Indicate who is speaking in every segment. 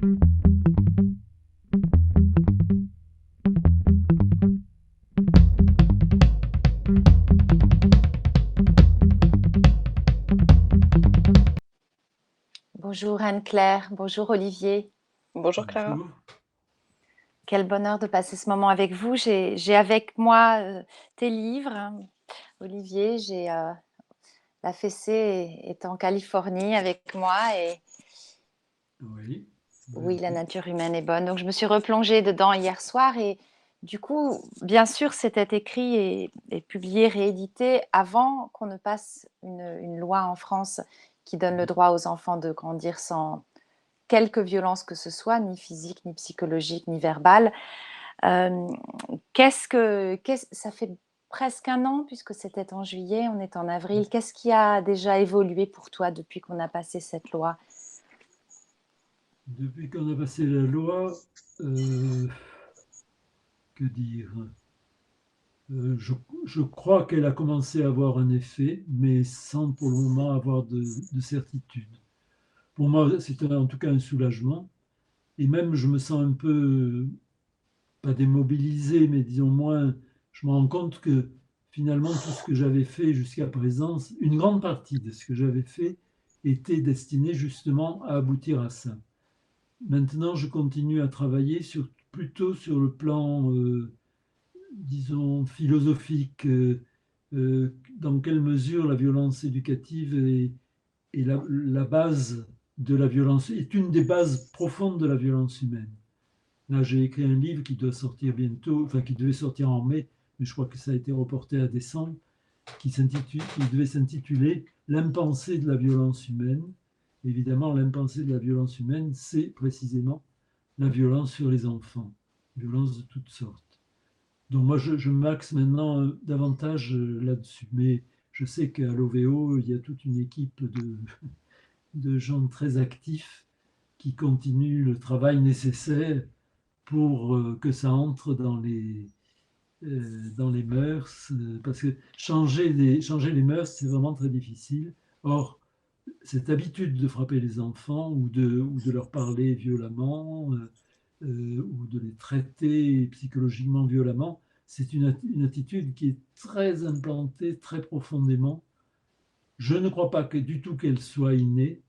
Speaker 1: Bonjour Anne-Claire, bonjour Olivier.
Speaker 2: Bonjour Clara.
Speaker 3: Bonjour.
Speaker 1: Quel bonheur de passer ce moment avec vous. J'ai avec moi tes livres. Olivier, j'ai la fessée est en Californie avec moi et
Speaker 3: Oui,
Speaker 1: oui, la
Speaker 3: vérité.
Speaker 1: nature humaine est bonne. Donc je me suis replongée dedans hier soir et du coup, bien sûr, c'était écrit et publié, réédité avant qu'on ne passe une loi en France qui donne le droit aux enfants de grandir sans quelque violence que ce soit, ni physique, ni psychologique, ni verbale. Euh, ça fait presque un an, puisque c'était en juillet, on est en avril. Qu'est-ce qui a déjà évolué pour toi depuis qu'on a passé cette loi?
Speaker 3: Depuis qu'on a passé la loi, euh, que dire? Euh, je, je crois qu'elle a commencé à avoir un effet, mais sans pour le moment avoir de certitude. Pour moi, c'est en tout cas un soulagement. Et même, je me sens un peu, pas démobilisé, mais disons moins, je me rends compte que finalement, tout ce que j'avais fait jusqu'à présent, une grande partie de ce que j'avais fait était destiné justement à aboutir à ça. Maintenant, je continue à travailler plutôt sur le plan, disons, philosophique. Dans quelle mesure la violence éducative est la base de la violence, est une des bases profondes de la violence humaine. Là, j'ai écrit un livre qui doit sortir bientôt, enfin qui devait sortir en mai, mais je crois que ça a été reporté à décembre, qui devait s'intituler L'impensé de la violence humaine. Évidemment, l'impensé de la violence humaine, c'est précisément la violence sur les enfants, violence de toutes sortes. Donc moi, je m'axe maintenant davantage là-dessus. Mais je sais qu'à l'OVO, il y a toute une équipe de gens très actifs qui continuent le travail nécessaire pour que ça entre dans les mœurs, parce que changer les mœurs, c'est vraiment très difficile. Or, cette habitude de frapper les enfants ou de leur parler violemment ou de les traiter psychologiquement violemment, c'est une attitude qui est très implantée, très profondément. Je ne crois pas du tout qu'elle soit innée,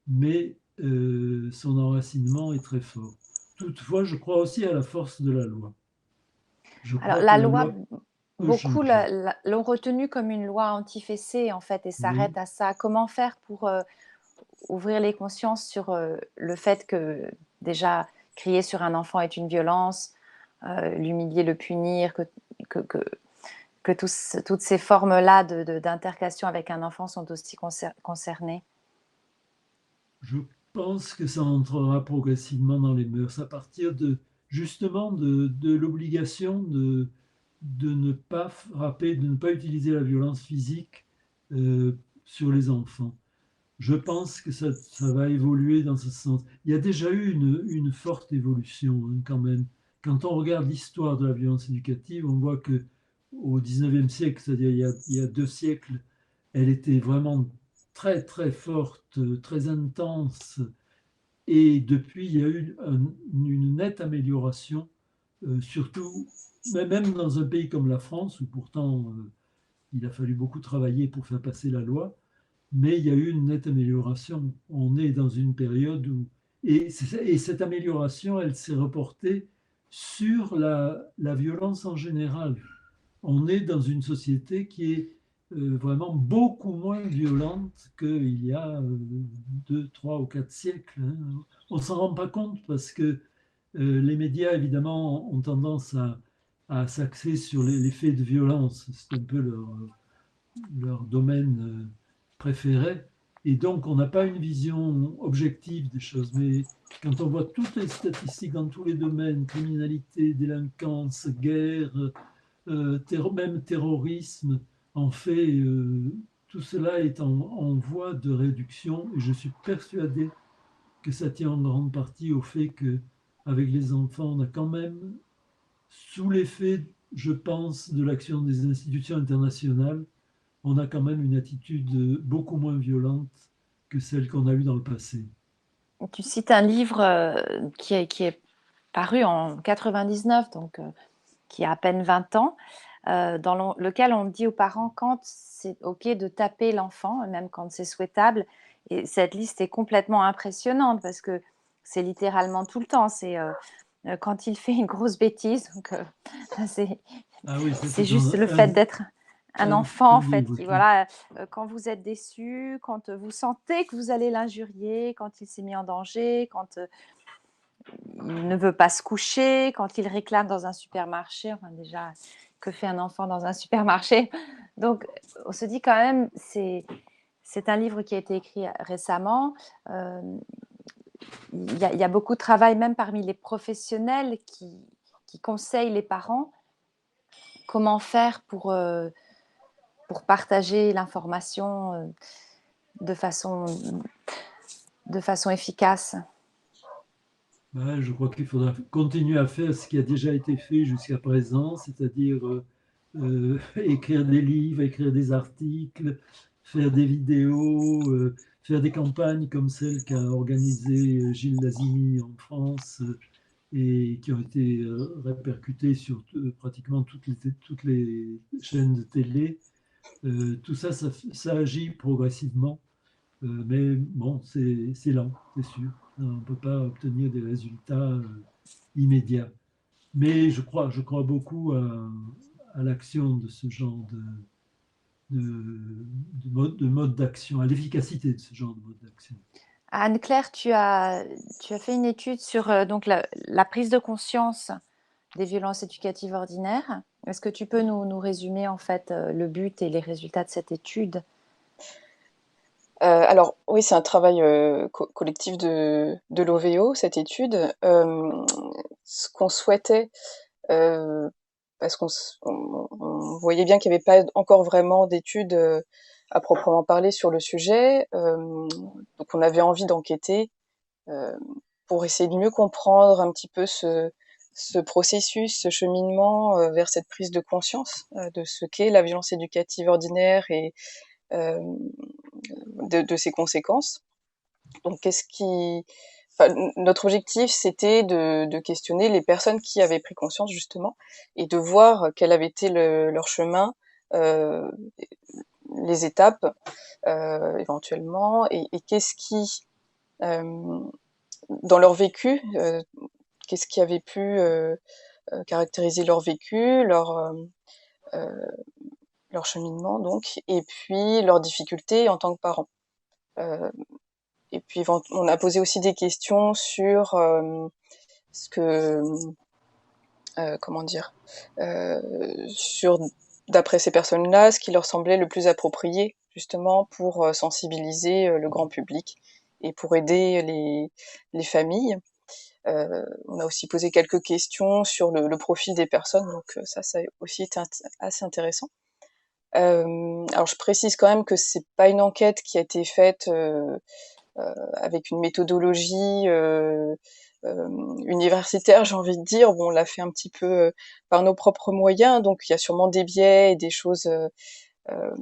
Speaker 3: mais son enracinement est très fort. Toutefois, je crois aussi à la force de la loi. Je
Speaker 1: Alors,
Speaker 3: crois que
Speaker 1: la
Speaker 3: la
Speaker 1: loi,
Speaker 3: loi peut
Speaker 1: beaucoup
Speaker 3: changer.
Speaker 1: l'ont retenue comme une loi anti-fessée, en fait, et
Speaker 3: Oui,
Speaker 1: s'arrête à ça. Comment faire pour ouvrir les consciences sur le fait que, déjà, crier sur un enfant est une violence, l'humilier, le punir, que, que, que toutes ces formes-là d'intercation avec un enfant sont aussi concernées.
Speaker 3: je pense que ça entrera progressivement dans les mœurs à partir de justement de l'obligation de ne pas frapper, de ne pas utiliser la violence physique sur les enfants. Je pense que ça va évoluer dans ce sens. Il y a déjà eu une forte évolution hein, quand même. Quand on regarde l'histoire de la violence éducative, on voit que au 19e siècle, c'est-à-dire il y a 2 siècles, elle était vraiment très très forte, très intense. Et depuis, il y a eu une nette amélioration, surtout même dans un pays comme la France, où pourtant il a fallu beaucoup travailler pour faire passer la loi. Mais il y a eu une nette amélioration. On est dans une période où... Et cette amélioration, elle s'est reportée sur la violence en général. On est dans une société qui est vraiment beaucoup moins violente qu'il y a 2, 3 ou 4 siècles. Hein. On ne s'en rend pas compte parce que les médias, évidemment, ont tendance à s'axer sur les faits de violence. C'est un peu leur domaine préféré. Et donc, on n'a pas une vision objective des choses. Mais quand on voit toutes les statistiques dans tous les domaines, criminalité, délinquance, guerre, même terrorisme, en fait, tout cela est en voie de réduction. Et je suis persuadé que ça tient en grande partie au fait que, avec les enfants, on a quand même, sous l'effet, je pense, de l'action des institutions internationales, on a quand même une attitude beaucoup moins violente que celle qu'on a eue dans le passé.
Speaker 1: Tu cites un livre qui est paru en 99, donc qui a à peine 20 ans, dans lequel on dit aux parents quand c'est OK de taper l'enfant, même quand c'est souhaitable. Et cette liste est complètement impressionnante parce que c'est littéralement tout le temps. C'est quand il fait une grosse bêtise. Donc, c'est
Speaker 3: Ah oui,
Speaker 1: c'est
Speaker 3: c'était dans
Speaker 1: juste le fait d'être un enfant,
Speaker 3: un
Speaker 1: en fait,
Speaker 3: livre
Speaker 1: qui,
Speaker 3: qui...
Speaker 1: voilà, quand vous êtes déçu, quand vous sentez que vous allez l'injurier, quand il s'est mis en danger, quand il ne veut pas se coucher, quand il réclame dans un supermarché. Enfin, déjà, que fait un enfant dans un supermarché? Donc, on se dit quand même, c'est un livre qui a été écrit récemment. Euh, il y a beaucoup de travail, même parmi les professionnels qui conseillent les parents comment faire pour partager l'information de façon, de façon efficace.
Speaker 3: Ouais, je crois qu'il faudra continuer à faire ce qui a déjà été fait jusqu'à présent, c'est-à-dire écrire des livres, écrire des articles, faire des vidéos, faire des campagnes comme celle qu'a organisée Gilles Lazimi en France et qui ont été répercutées sur pratiquement toutes les chaînes de télé. Tout ça, ça agit progressivement. Mais bon, c'est lent, c'est sûr. On ne peut pas obtenir des résultats immédiats. Mais je crois beaucoup à l'action de ce genre de mode d'action, à l'efficacité de ce genre de mode d'action.
Speaker 1: Anne-Claire, tu as fait une étude sur donc la prise de conscience des violences éducatives ordinaires. Est-ce que tu peux nous résumer en fait le but et les résultats de cette étude?
Speaker 2: Alors oui, c'est un travail collectif de l'OVO, cette étude. Ce qu'on souhaitait, euh, parce on voyait bien qu'il n'y avait pas encore vraiment d'études à proprement parler sur le sujet, donc on avait envie d'enquêter euh, pour essayer de mieux comprendre un petit peu ce processus, ce cheminement vers cette prise de conscience de ce qu'est la violence éducative ordinaire et euh, de ses conséquences. Donc, notre objectif, c'était de questionner les personnes qui avaient pris conscience justement et de voir quel avait été leur chemin, euh, les étapes éventuellement, et qu'est-ce qui, euh, dans leur vécu, qu'est-ce qui avait pu caractériser leur vécu, euh, leur cheminement donc, et puis leurs difficultés en tant que parents. Euh, Et puis on a posé aussi des questions sur ce que, comment dire, sur d'après ces personnes-là, ce qui leur semblait le plus approprié justement pour sensibiliser le grand public et pour aider les familles. On a aussi posé quelques questions sur le profil des personnes, donc ça a aussi été assez intéressant. Alors je précise quand même que c'est pas une enquête qui a été faite avec une méthodologie universitaire, j'ai envie de dire. Bon, on l'a fait un petit peu par nos propres moyens, donc il y a sûrement des biais et des choses euh,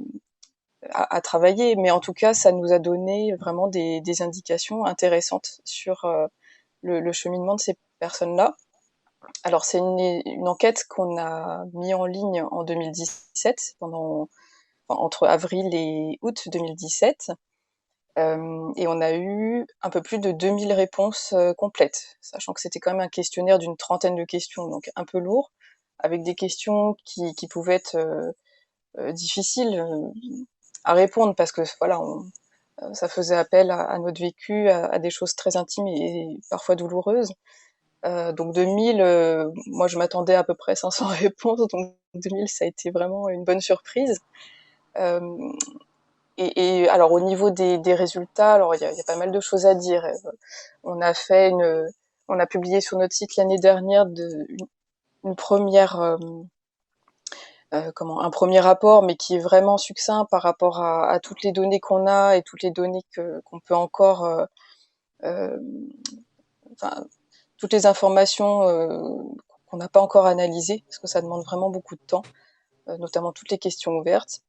Speaker 2: à travailler, mais en tout cas, ça nous a donné vraiment des indications intéressantes sur le cheminement de ces personnes-là. Alors, c'est une enquête qu'on a mis en ligne en 2017, entre avril et août 2017. Et on a eu un peu plus de 2000 réponses complètes, sachant que c'était quand même un questionnaire d'une trentaine de questions, donc un peu lourd, avec des questions qui pouvaient être difficiles à répondre parce que voilà, ça faisait appel à notre vécu, à des choses très intimes et parfois douloureuses. Donc 2000, moi je m'attendais à peu près 500 réponses, donc 2000 ça a été vraiment une bonne surprise. Euh, et alors au niveau des résultats, alors il y a pas mal de choses à dire. On a fait on a publié sur notre site l'année dernière une première, un premier rapport, mais qui est vraiment succinct par rapport à toutes les données qu'on a et toutes les données qu'on peut encore, euh, enfin toutes les informations qu'on n'a pas encore analysées, parce que ça demande vraiment beaucoup de temps, notamment toutes les questions ouvertes.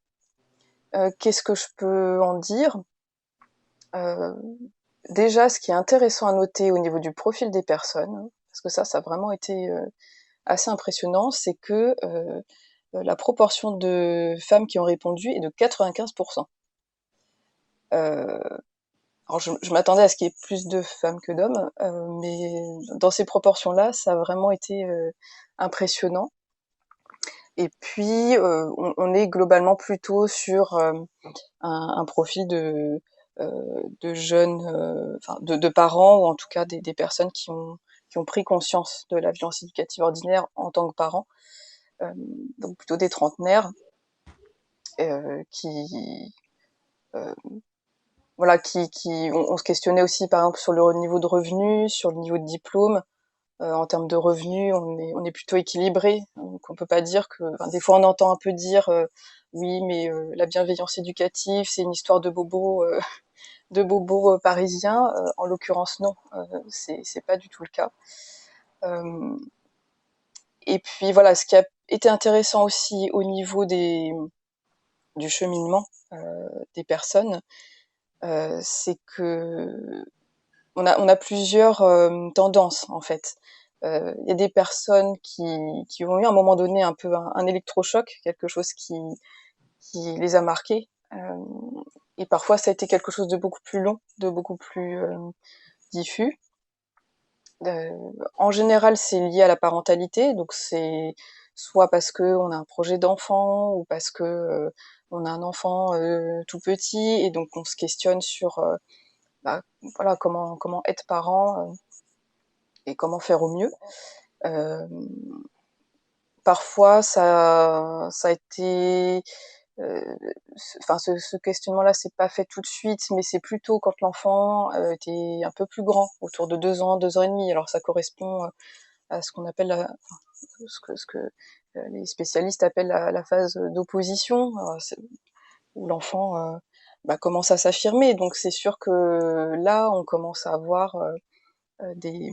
Speaker 2: Qu'est-ce que je peux en dire? euh, déjà, ce qui est intéressant à noter au niveau du profil des personnes, parce que ça a vraiment été assez impressionnant, c'est que la proportion de femmes qui ont répondu est de 95%. Alors je m'attendais à ce qu'il y ait plus de femmes que d'hommes, mais dans ces proportions-là, ça a vraiment été impressionnant. Et puis, on est globalement plutôt sur un profil de jeunes, enfin de parents, ou en tout cas des personnes qui ont pris conscience de la violence éducative ordinaire en tant que parents, donc plutôt des trentenaires, qui voilà, on se questionnait aussi par exemple sur le niveau de revenus, sur le niveau de diplôme. En termes de revenus, on est plutôt équilibré. Donc on peut pas dire que, enfin, des fois on entend un peu dire oui, mais la bienveillance éducative, c'est une histoire de bobos parisiens. En l'occurrence, non, c'est pas du tout le cas. Euh, et puis voilà, ce qui a été intéressant aussi au niveau du cheminement des personnes, c'est que on a plusieurs tendances en fait. Il y a des personnes qui ont eu à un moment donné un peu un électrochoc, quelque chose qui les a marqués. Et parfois ça a été quelque chose de beaucoup plus long, de beaucoup plus diffus. En général, c'est lié à la parentalité, donc c'est soit parce que on a un projet d'enfant, ou parce que on a un enfant tout petit, et donc on se questionne sur bah, voilà, comment être parent, et comment faire au mieux. Euh, Parfois, ça a été, enfin, ce questionnement-là s'est pas fait tout de suite, mais c'est plutôt quand l'enfant était un peu plus grand, autour de 2 ans et demi. Alors ça correspond à ce qu'on appelle ce que les spécialistes appellent la phase d'opposition, où l'enfant bah, commence à s'affirmer. Donc c'est sûr que là, on commence à avoir des,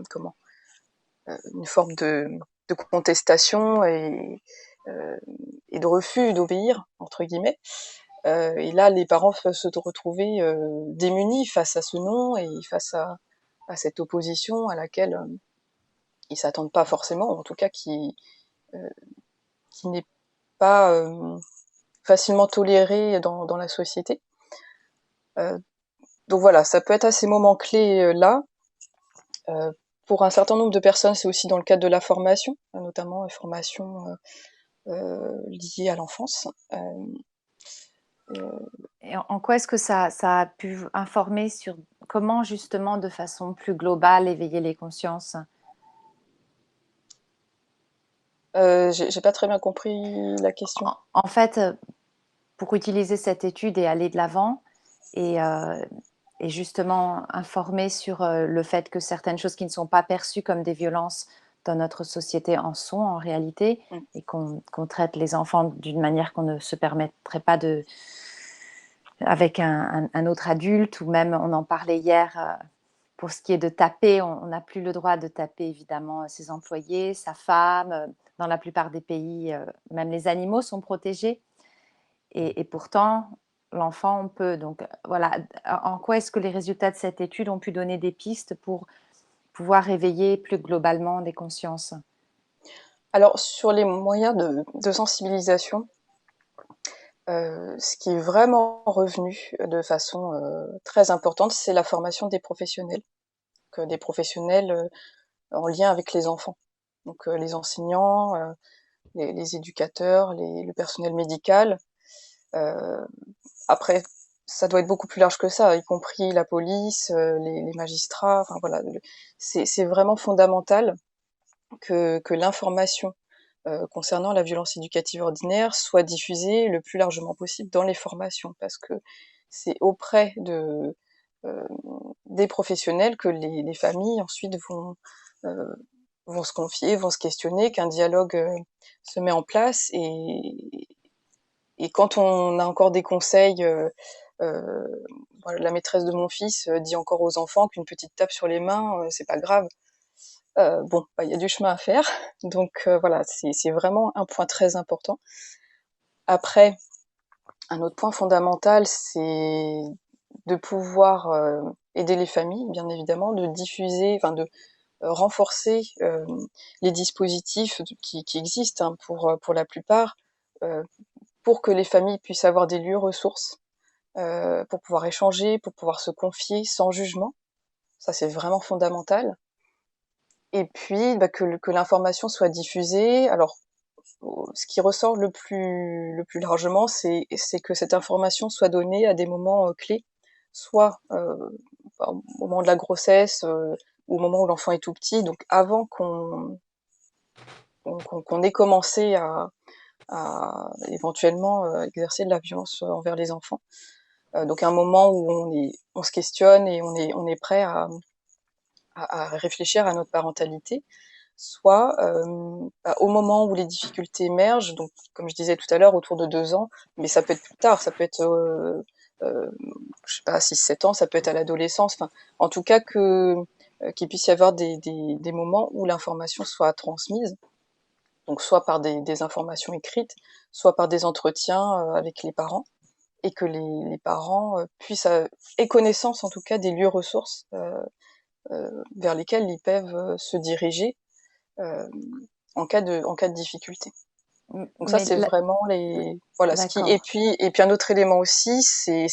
Speaker 2: comment, une forme de contestation euh, et de refus d'obéir, entre guillemets. Et là, les parents peuvent se retrouver démunis face à ce non, et face à cette opposition à laquelle ils s'attendent pas forcément, ou en tout cas euh, qui n'est pas facilement tolérée dans la société. Euh, donc voilà, ça peut être à ces moments clés là. Euh, pour un certain nombre de personnes, c'est aussi dans le cadre de la formation, notamment formation liée à l'enfance. Euh,
Speaker 1: Et en quoi est-ce que ça a pu informer sur comment justement de façon plus globale éveiller les consciences?
Speaker 2: j'ai pas très bien compris la question.
Speaker 1: En fait, pour utiliser cette étude et aller de l'avant et justement informer sur le fait que certaines choses qui ne sont pas perçues comme des violences dans notre société en sont en réalité,
Speaker 2: Mm.
Speaker 1: et qu'on traite les enfants d'une manière qu'on ne se permettrait pas de avec un autre adulte, ou même on en parlait hier pour ce qui est de taper, on n'a plus le droit de taper évidemment ses employés, sa femme. Dans la plupart des pays, même les animaux sont protégés. Et pourtant, l'enfant, on peut. Donc voilà, en quoi est-ce que les résultats de cette étude ont pu donner des pistes pour pouvoir éveiller plus globalement des consciences?
Speaker 2: Alors sur les moyens de sensibilisation, ce qui est vraiment revenu de façon très importante, c'est la formation des professionnels, que des professionnels en lien avec les enfants. Donc les enseignants, les éducateurs, le personnel médical. Euh, Après, ça doit être beaucoup plus large que ça, y compris la police, les magistrats. Enfin voilà, c'est vraiment fondamental que l'information concernant la violence éducative ordinaire soit diffusée le plus largement possible dans les formations, parce que c'est auprès euh, des professionnels que les familles ensuite euh, vont se confier, vont se questionner, qu'un dialogue se met en place. Et quand on a encore des conseils, euh, voilà, la maîtresse de mon fils dit encore aux enfants qu'une petite tape sur les mains, c'est pas grave. Bon, bah, y a du chemin à faire. Donc voilà, c'est vraiment un point très important. Après, un autre point fondamental, c'est de pouvoir aider les familles, bien évidemment, de diffuser, enfin de renforcer les dispositifs qui existent, hein, pour la plupart, euh, pour que les familles puissent avoir des lieux ressources, pour pouvoir échanger, pour pouvoir se confier sans jugement. Ça, c'est vraiment fondamental. Et puis, que l'information soit diffusée. Alors, ce qui ressort le plus largement, c'est que cette information soit donnée à des moments clés, soit au moment de la grossesse, ou au moment où l'enfant est tout petit, donc avant qu'on ait commencé à éventuellement exercer de la violence envers les enfants. Donc un moment où on se questionne et on est prêt à réfléchir à notre parentalité, soit au moment où les difficultés émergent, donc comme je disais tout à l'heure, autour de 2 ans, mais ça peut être plus tard, ça peut être, je sais pas, 6-7 ans, ça peut être à l'adolescence, enfin, en tout cas qu'il puisse y avoir des moments où l'information soit transmise, donc soit par des informations écrites, soit par des entretiens avec les parents, et que les parents puissent aient connaissance en tout cas des lieux ressources vers lesquels ils peuvent se diriger euh, en cas de difficulté. Donc ça,
Speaker 1: Mais
Speaker 2: c'est vraiment voilà,
Speaker 1: d'accord.
Speaker 2: et puis un autre élément aussi, c'est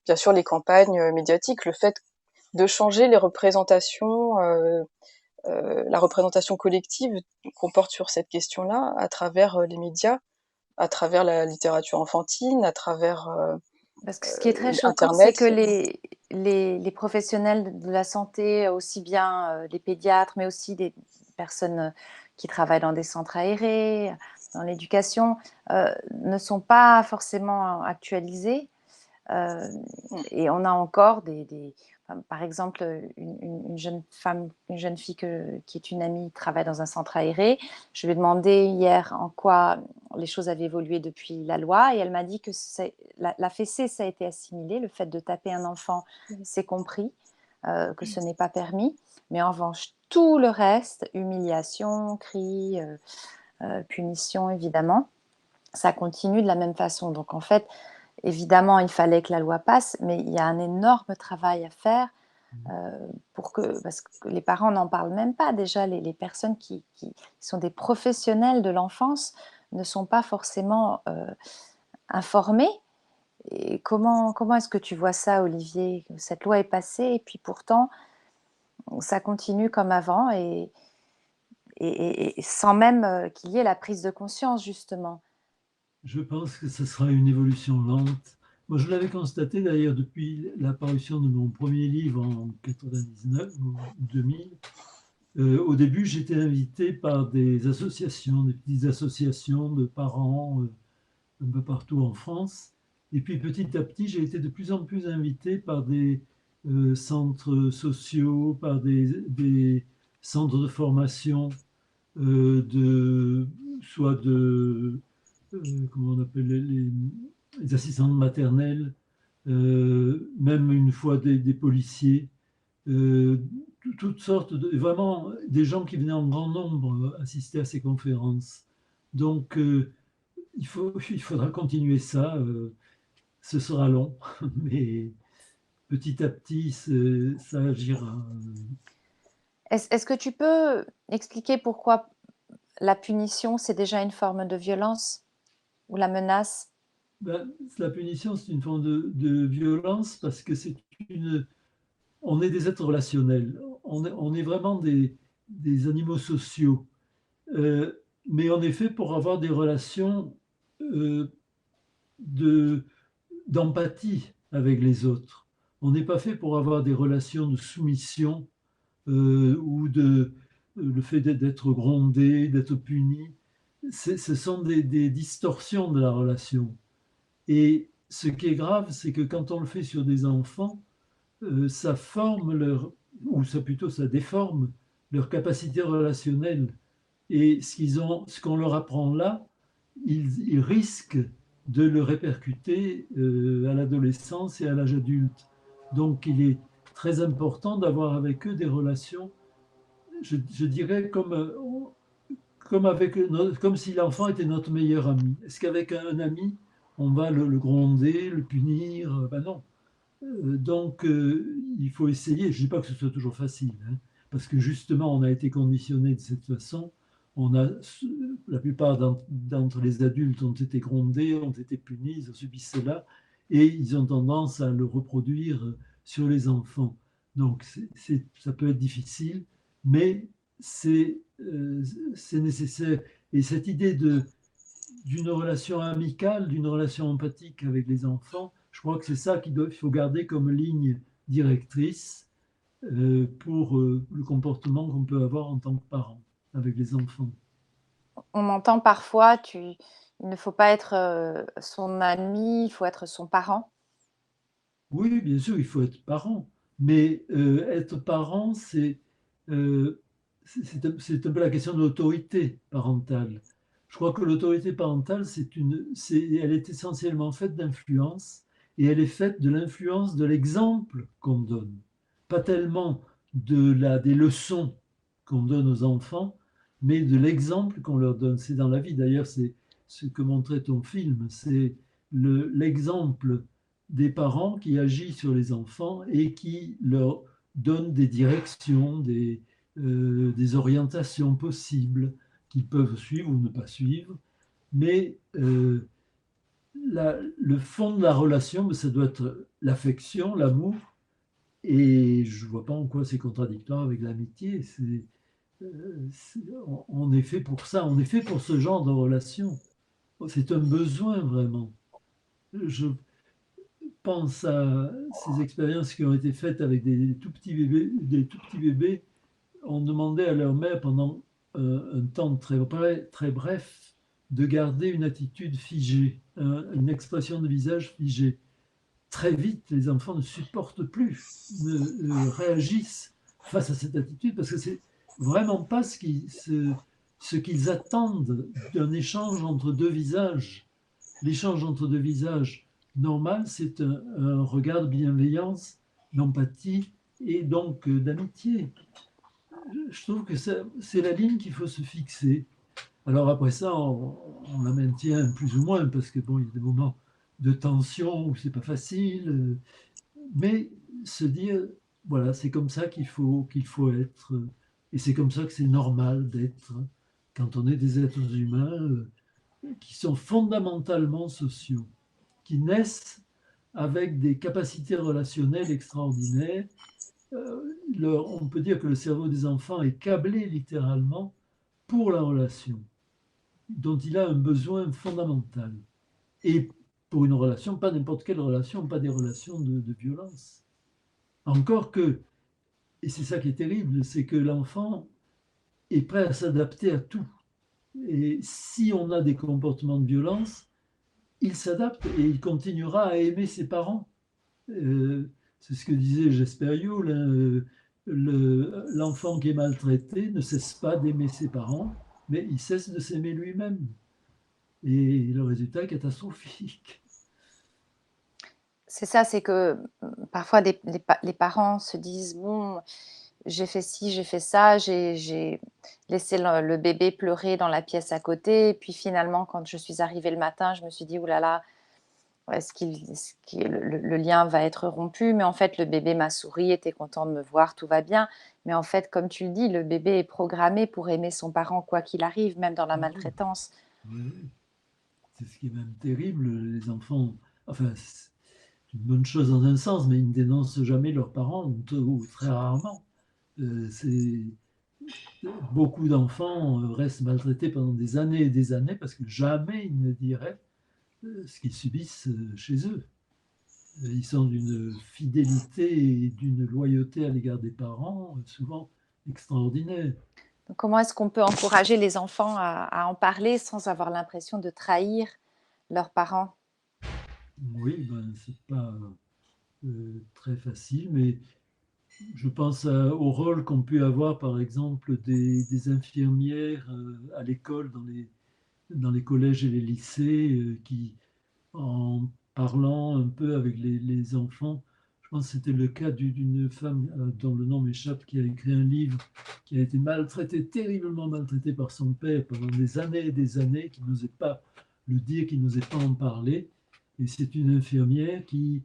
Speaker 2: bien sûr, les campagnes médiatiques, le fait de changer les représentations, la représentation collective qu'on porte sur cette question-là à travers les médias, à travers la littérature enfantine, à travers
Speaker 1: Parce que ce qui est très choquant, c'est que
Speaker 2: Internet.
Speaker 1: les professionnels de la santé, aussi bien les pédiatres, mais aussi des personnes qui travaillent dans des centres aérés, dans l'éducation, ne sont pas forcément actualisés. Euh,
Speaker 2: Mm.
Speaker 1: et on a encore enfin, par exemple, une jeune femme, une jeune fille qui est une amie, travaille dans un centre aéré. Je lui ai demandé hier en quoi les choses avaient évolué depuis la loi et elle m'a dit que la fessée, ça a été assimilé. Le fait de taper un enfant, c'est compris, que ce n'est pas permis. Mais en revanche, tout le reste, humiliation, cris, punition, évidemment, ça continue de la même façon. Donc en fait, évidemment, il fallait que la loi passe, mais il y a un énorme travail à faire parce que les parents n'en parlent même pas. Déjà, les personnes qui sont des professionnels de l'enfance ne sont pas forcément informées. Et comment est-ce que tu vois ça, Olivier? Cette loi est passée et puis pourtant, ça continue comme avant et sans même qu'il y ait la prise de conscience, justement.
Speaker 3: Je pense que ce sera une évolution lente. Moi, je l'avais constaté d'ailleurs depuis l'apparition de mon premier livre en 99 ou 2000. Au début, j'étais invité par des associations, des petites associations de parents un peu partout en France. Et puis petit à petit, j'ai été de plus en plus invité par des centres sociaux, par des centres de formation, soit de, comment on appelle les assistantes maternelles, même une fois des policiers, euh, toutes sortes vraiment des gens qui venaient en grand nombre assister à ces conférences. Donc, il faudra continuer ça. Ce sera long, mais petit à petit, ça agira.
Speaker 1: Est-ce que tu peux expliquer pourquoi la punition, c'est déjà une forme de violence ou la menace?
Speaker 3: Ben, la punition, c'est une forme de violence parce que on est des êtres relationnels. On est vraiment des animaux sociaux. Mais on est fait pour avoir des relations euh, de, d'empathie avec les autres. On n'est pas fait pour avoir des relations de soumission ou le fait d'être grondé, d'être puni. Ce sont des distorsions de la relation. Et ce qui est grave, c'est que quand on le fait sur des enfants, ça forme ou ça plutôt ça déforme leur capacité relationnelle. Et ce qu'on leur apprend là, ils risquent de le répercuter à l'adolescence et à l'âge adulte. Donc il est très important d'avoir avec eux des relations, je dirais, comme si l'enfant était notre meilleur ami. Est-ce qu'avec un ami, on va le gronder, le punir? Ben non. Donc, il faut essayer. Je ne dis pas que ce soit toujours facile, hein, parce que justement, on a été conditionné de cette façon. On a, la plupart d'entre les adultes ont été grondés, ont été punis, ils ont subi cela, et ils ont tendance à le reproduire sur les enfants. Donc, ça peut être difficile, mais c'est nécessaire. Et cette idée d'une relation amicale, d'une relation empathique avec les enfants, je crois que c'est ça qu'il faut garder comme ligne directrice pour le comportement qu'on peut avoir en tant que parent avec les enfants.
Speaker 1: On entend parfois, il ne faut pas être son ami, il faut être son parent.
Speaker 3: Oui, bien sûr, il faut être parent, mais être parent, c'est un peu la question de l'autorité parentale. Je crois que l'autorité parentale, elle est essentiellement faite d'influence, et elle est faite de l'influence de l'exemple qu'on donne, pas tellement des leçons qu'on donne aux enfants, mais de l'exemple qu'on leur donne. C'est dans la vie, d'ailleurs, c'est ce que montrait ton film, c'est l'exemple des parents qui agissent sur les enfants et qui leur donnent des directions, des orientations possibles qu'ils peuvent suivre ou ne pas suivre. Mais le fond de la relation, ça doit être l'affection, l'amour, et je ne vois pas en quoi c'est contradictoire avec l'amitié. On est fait pour ça, on est fait pour ce genre de relation. C'est un besoin vraiment. Je pense à ces expériences qui ont été faites avec des tout petits bébés. Des tout petits bébés ont demandé à leur mère pendant un temps très bref de garder une attitude figée, une expression de visage figée. Très vite, les enfants ne supportent plus, ne réagissent face à cette attitude parce que c'est vraiment pas ce qu'ils attendent d'un échange entre deux visages. L'échange entre deux visages normal, c'est un regard de bienveillance, d'empathie et donc d'amitié. Je trouve que c'est la ligne qu'il faut se fixer. Alors après ça, on la maintient plus ou moins parce que bon, il y a des moments de tension où c'est pas facile, mais se dire voilà, c'est comme ça qu'il faut être, et c'est comme ça que c'est normal d'être quand on est des êtres humains qui sont fondamentalement sociaux, qui naissent avec des capacités relationnelles extraordinaires. On peut dire que le cerveau des enfants est câblé littéralement pour la relation, dont il a un besoin fondamental. Et pour une relation, pas n'importe quelle relation, pas des relations de violence. Encore que, et c'est ça qui est terrible, c'est que l'enfant est prêt à s'adapter à tout. Et si on a des comportements de violence, il s'adapte et il continuera à aimer ses parents. C'est ce que disait Jesper Juhl, hein, l'enfant qui est maltraité ne cesse pas d'aimer ses parents, mais il cesse de s'aimer lui-même. Et le résultat est catastrophique.
Speaker 1: C'est ça, c'est que parfois les parents se disent, bon, j'ai fait ci, j'ai fait ça, j'ai laissé le bébé pleurer dans la pièce à côté. Et puis finalement, quand je suis arrivée le matin, je me suis dit, oulala, le lien va être rompu. Mais en fait, le bébé m'a souri, était content de me voir, tout va bien. Mais en fait, comme tu le dis, le bébé est programmé pour aimer son parent quoi qu'il arrive, même dans la
Speaker 3: Oui,
Speaker 1: maltraitance.
Speaker 3: oui. C'est ce qui est même terrible. Les enfants, enfin, c'est une bonne chose dans un sens, mais ils ne dénoncent jamais leurs parents, ou très rarement. C'est beaucoup d'enfants restent maltraités pendant des années et des années parce que jamais ils ne diraient ce qu'ils subissent chez eux. Ils sont d'une fidélité et d'une loyauté à l'égard des parents souvent extraordinaire.
Speaker 1: Donc, comment est-ce qu'on peut encourager les enfants à en parler sans avoir l'impression de trahir leurs parents?
Speaker 3: Oui, ben, c'est pas très facile, mais je pense au rôle qu'ont pu avoir, par exemple, des infirmières à l'école, dans les collèges et les lycées, qui, en parlant un peu avec les enfants, je pense que c'était le cas d'une femme dont le nom m'échappe, qui a écrit un livre, qui a été maltraitée, terriblement maltraitée par son père pendant des années et des années, qui n'osait pas le dire, qui n'osait pas en parler. Et c'est une infirmière qui,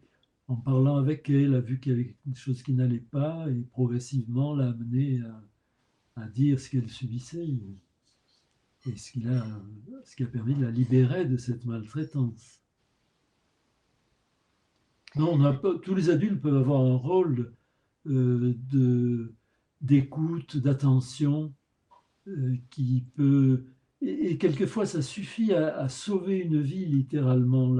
Speaker 3: en parlant avec elle, a vu qu'il y avait quelque chose qui n'allait pas et progressivement l'a amenée à dire ce qu'elle subissait et ce qui a permis de la libérer de cette maltraitance. Non, tous les adultes peuvent avoir un rôle d'écoute, d'attention, qui peut... Et quelquefois, ça suffit à sauver une vie, littéralement.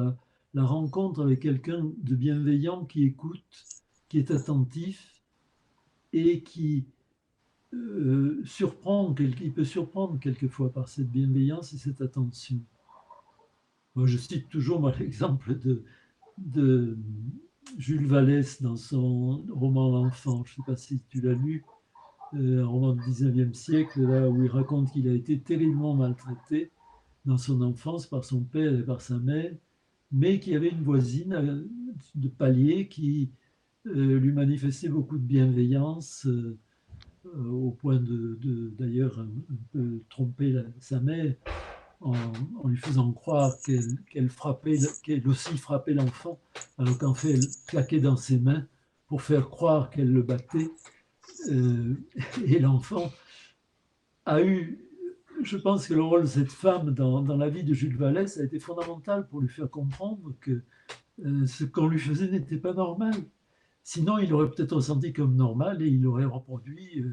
Speaker 3: La rencontre avec quelqu'un de bienveillant qui écoute, qui est attentif et qui il peut surprendre quelquefois par cette bienveillance et cette attention. Moi, je cite toujours l'exemple de Jules Vallès dans son roman L'Enfant. Je ne sais pas si tu l'as lu, un roman du 19e siècle, là où il raconte qu'il a été terriblement maltraité dans son enfance par son père et par sa mère, mais qu'il y avait une voisine de palier qui lui manifestait beaucoup de bienveillance, au point d'ailleurs un peu tromper sa mère en, en lui faisant croire qu'elle aussi frappait l'enfant, alors qu'en fait elle claquait dans ses mains pour faire croire qu'elle le battait. Euh, et l'enfant a eu, je pense que le rôle de cette femme dans la vie de Jules Vallès a été fondamental pour lui faire comprendre que ce qu'on lui faisait n'était pas normal. Sinon, il aurait peut-être ressenti comme normal et il aurait reproduit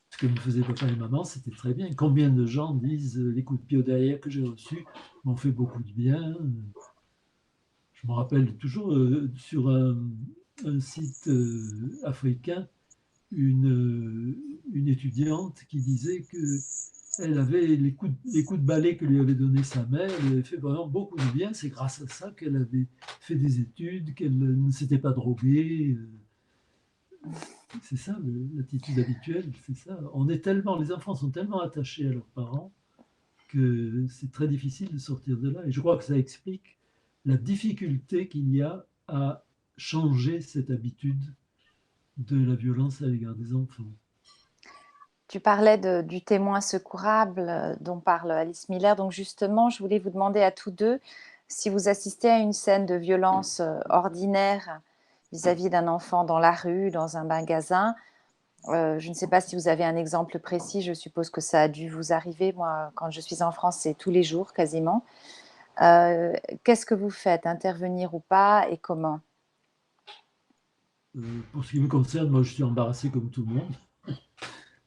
Speaker 3: ce que me faisaient papa et maman, c'était très bien. Combien de gens disent les coups de pied au derrière que j'ai reçus m'ont fait beaucoup de bien. Je me rappelle toujours sur un site africain, une étudiante qui disait que elle avait les coups de balai que lui avait donné sa mère, lui avait fait vraiment beaucoup de bien. C'est grâce à ça qu'elle avait fait des études, qu'elle ne s'était pas droguée. C'est ça l'attitude habituelle, c'est ça. Les enfants sont tellement attachés à leurs parents que c'est très difficile de sortir de là. Et je crois que ça explique la difficulté qu'il y a à changer cette habitude de la violence à l'égard des enfants.
Speaker 1: Tu parlais du témoin secourable dont parle Alice Miller. Donc justement, je voulais vous demander à tous deux si vous assistez à une scène de violence ordinaire vis-à-vis d'un enfant dans la rue, dans un magasin. Je ne sais pas si vous avez un exemple précis. Je suppose que ça a dû vous arriver. Moi, quand je suis en France, c'est tous les jours quasiment. Qu'est-ce que vous faites? Intervenir ou pas et comment?
Speaker 3: Pour ce qui me concerne, moi je suis embarrassé comme tout le monde.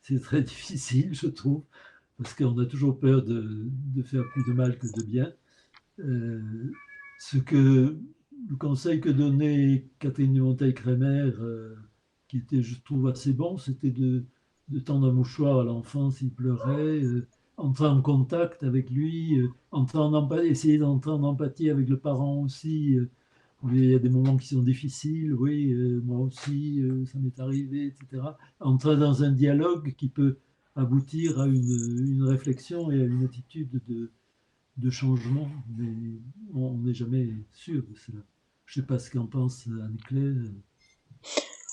Speaker 3: C'est très difficile, je trouve, parce qu'on a toujours peur de faire plus de mal que de bien. Euh, ce que le conseil que donnait Catherine de Monteil-Crémer, qui était, je trouve, assez bon, c'était de tendre un mouchoir à l'enfant s'il pleurait, entrer en contact avec lui, essayer d'entrer en empathie avec le parent aussi. Oui, il y a des moments qui sont difficiles, oui, moi aussi, ça m'est arrivé, etc. Entrer dans un dialogue qui peut aboutir à une réflexion et à une attitude de changement, mais on n'est jamais sûr de cela. Je ne sais pas ce qu'en pense Anne-Claire.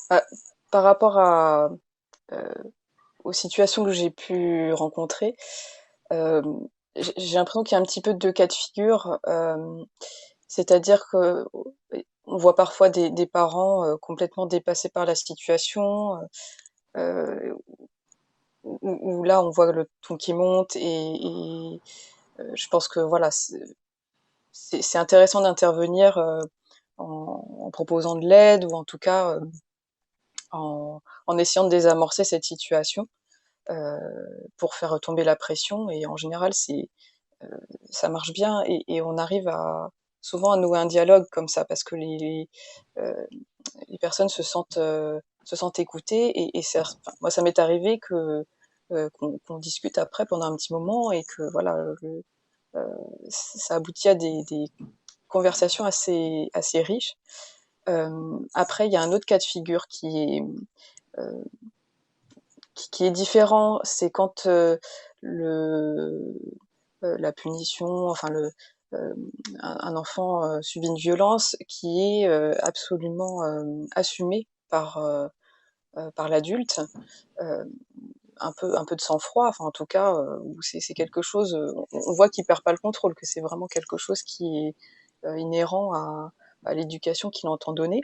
Speaker 2: Ah, par rapport euh, aux situations que j'ai pu rencontrer, euh, j'ai l'impression qu'il y a un petit peu deux cas de figure. C'est-à-dire que on voit parfois des parents complètement dépassés par la situation, euh, où là on voit le ton qui monte et je pense que voilà, c'est intéressant d'intervenir en proposant de l'aide ou en tout cas en essayant de désamorcer cette situation euh, pour faire retomber la pression. Et en général, euh, ça marche bien et on arrive souvent à nouer un dialogue comme ça parce que euh, les personnes se sentent écoutées enfin, moi ça m'est arrivé qu'on discute après pendant un petit moment et que voilà euh, ça aboutit à des conversations assez riches. Après il y a un autre cas de figure euh, qui est différent, c'est quand la punition, enfin euh, un enfant subit une violence qui est absolument assumée par l'adulte, euh, un peu de sang-froid, enfin en tout cas où c'est quelque chose, on voit qu'il perd pas le contrôle, que c'est vraiment quelque chose qui est inhérent à l'éducation qu'il entend donner.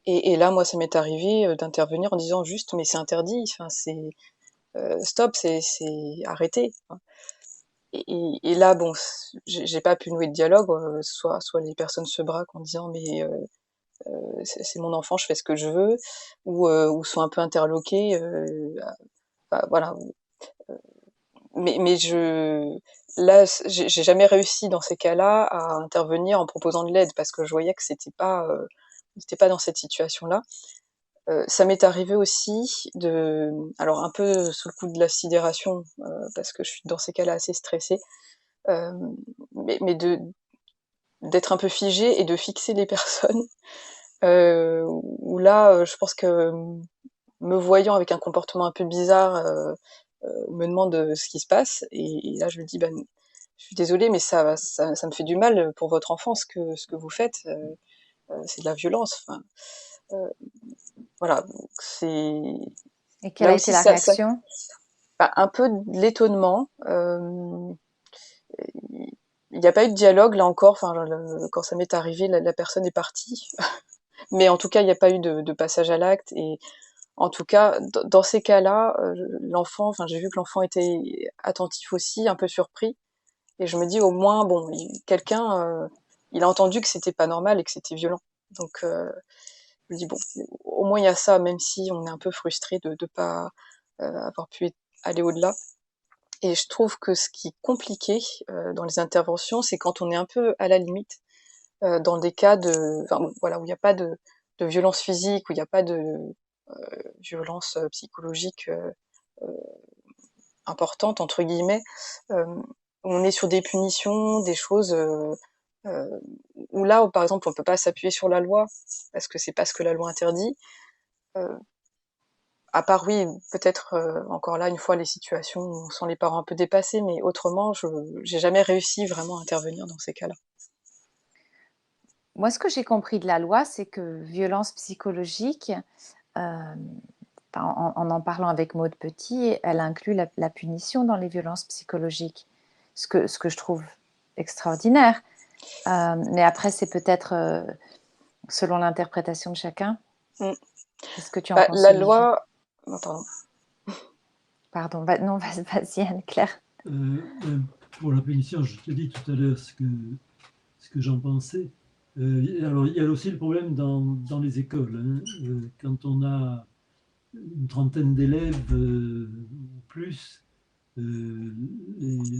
Speaker 2: Et là, moi, ça m'est arrivé d'intervenir en disant juste, mais c'est interdit, enfin, stop, c'est arrêté. Et là, bon, j'ai pas pu nouer de dialogue, soit les personnes se braquent en disant, mais c'est mon enfant, je fais ce que je veux, ou sont un peu interloqués, bah, voilà. Mais là, j'ai jamais réussi dans ces cas-là à intervenir en proposant de l'aide parce que je voyais que on n'était pas dans cette situation-là. Ça m'est arrivé aussi alors un peu sous le coup de la sidération, parce que je suis dans ces cas-là assez stressée, mais d'être un peu figée et de fixer les personnes, où là, je pense que me voyant avec un comportement un peu bizarre, me demande ce qui se passe, et là je lui dis: «Ben, je suis désolée, mais ça me fait du mal pour votre enfant ce que vous faites, c'est de la violence». Enfin, heu, voilà, donc
Speaker 1: Et quelle
Speaker 2: là
Speaker 1: a été
Speaker 2: aussi
Speaker 1: la réaction?
Speaker 2: bah, un peu de l'étonnement. Il n'y a pas eu de dialogue là encore. Enfin, quand ça m'est arrivé, la personne est partie. Mais en tout cas, il n'y a pas eu de passage à l'acte. Et en tout cas, dans ces cas-là, l'enfant, enfin, j'ai vu que l'enfant était attentif aussi, un peu surpris. Et je me dis au moins, bon, quelqu'un, il a entendu que c'était pas normal et que c'était violent. Donc, je me dis bon, au moins il y a ça, même si on est un peu frustré de pas avoir pu aller au-delà. Et je trouve que ce qui est compliqué dans les interventions, c'est quand on est un peu à la limite, dans des cas enfin, voilà, où il n'y a pas de violence physique, où il n'y a pas de violence psychologique importante entre guillemets. On est sur des punitions, des choses euh, où là, où, par exemple, on peut pas s'appuyer sur la loi parce que c'est pas ce que la loi interdit. Euh, À part, oui, peut-être encore là, une fois les situations où on sent les parents un peu dépassés, mais autrement, j'ai jamais réussi vraiment à intervenir dans ces cas-là.
Speaker 1: Moi, ce que j'ai compris de la loi, c'est que violence psychologique, en parlant avec Maud Petit, elle inclut la punition dans les violences psychologiques, ce que je trouve extraordinaire. Mais après, c'est peut-être selon l'interprétation de chacun.
Speaker 2: Mm.
Speaker 1: Qu'est-ce que tu en
Speaker 2: Bah,
Speaker 1: penses,
Speaker 2: la
Speaker 1: Olivier?
Speaker 2: loi, oh, pardon.
Speaker 1: Pardon, non, vas-y, Anne-Claire.
Speaker 3: Pour la punition, je te dis tout à l'heure ce que j'en pensais. Alors, il y a aussi le problème dans les écoles, hein. Quand on a une trentaine d'élèves ou plus, euh,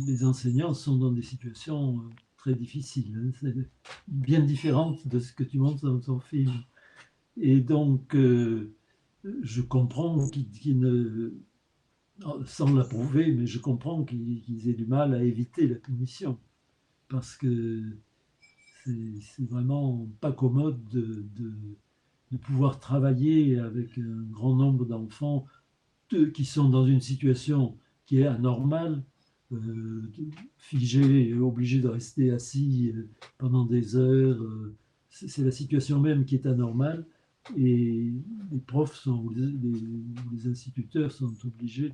Speaker 3: les enseignants sont dans des situations très difficiles, hein. C'est bien différente de ce que tu montres dans ton film. Et donc, je comprends qu'ils ne, sans l'approuver, mais je comprends qu'ils aient du mal à éviter la punition, parce que c'est vraiment pas commode de pouvoir travailler avec un grand nombre d'enfants qui sont dans une situation qui est anormale, figés, obligés de rester assis pendant des heures. C'est la situation même qui est anormale. Et les profs les instituteurs sont obligés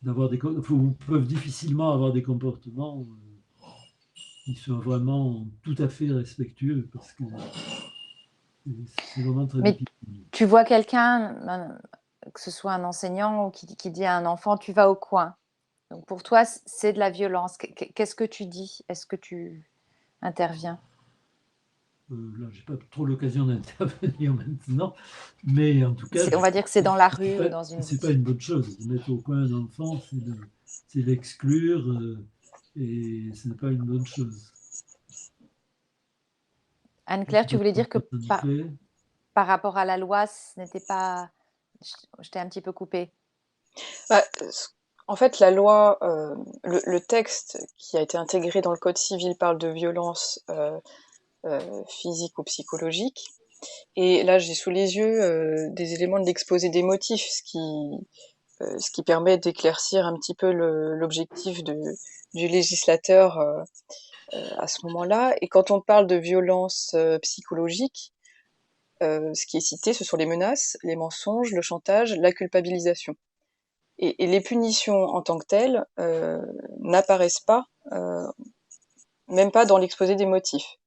Speaker 3: d'avoir ou peuvent difficilement avoir des comportements qui soient vraiment tout à fait respectueux parce que c'est vraiment très
Speaker 1: Mais
Speaker 3: difficile.
Speaker 1: tu vois quelqu'un, que ce soit un enseignant ou qui dit à un enfant, tu vas au coin. Donc pour toi, c'est de la violence. Qu'est-ce que tu dis? Est-ce que tu interviens?
Speaker 3: Là, j'ai pas trop l'occasion d'intervenir maintenant, mais en tout cas,
Speaker 1: On va dire que c'est dans la rue ou dans une
Speaker 3: c'est pas
Speaker 1: vie.
Speaker 3: une bonne chose. De mettre au coin un enfant, c'est l'exclure, et ce n'est pas une bonne chose.
Speaker 1: Anne-Claire, tu voulais dire que
Speaker 3: Anne-Claire.
Speaker 1: par rapport à la loi, ce n'était pas... Je t'ai un petit peu coupé.
Speaker 2: Bah, en fait, la loi, le texte qui a été intégré dans le code civil parle de violence physique ou psychologique. Et là, j'ai sous les yeux des éléments de l'exposé des motifs, ce qui permet d'éclaircir un petit peu l'objectif du législateur à ce moment-là. Et quand on parle de violence psychologique, ce qui est cité, ce sont les menaces, les mensonges, le chantage, la culpabilisation. Et les punitions en tant que telles n'apparaissent pas, même pas dans l'exposé des motifs.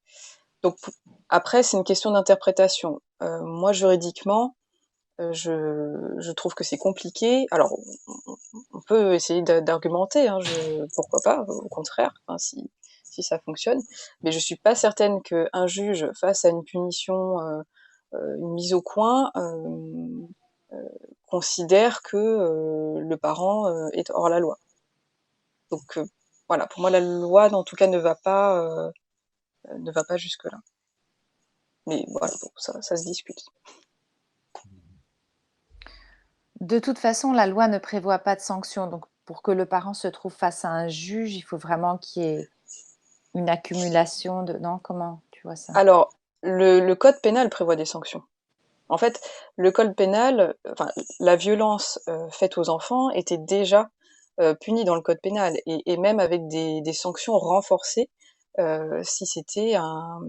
Speaker 2: Donc, Après, c'est une question d'interprétation. Moi, juridiquement, je trouve que c'est compliqué. Alors, on peut essayer d'argumenter, hein, pourquoi pas, au contraire, enfin, si ça fonctionne. Mais je suis pas certaine qu'un juge, face à une punition, une mise au coin, considère que le parent est hors la loi. Donc voilà, pour moi, la loi, en tout cas, ne va pas jusque-là. Mais voilà, bon, ça se discute.
Speaker 1: De toute façon, la loi ne prévoit pas de sanction. Donc, pour que le parent se trouve face à un juge, il faut vraiment qu'il y ait une accumulation de... Non, comment tu vois ça?
Speaker 2: Alors, le code pénal prévoit des sanctions. En fait, le code pénal, enfin, la violence faite aux enfants était déjà punie dans le code pénal et même avec des sanctions renforcées si c'était un.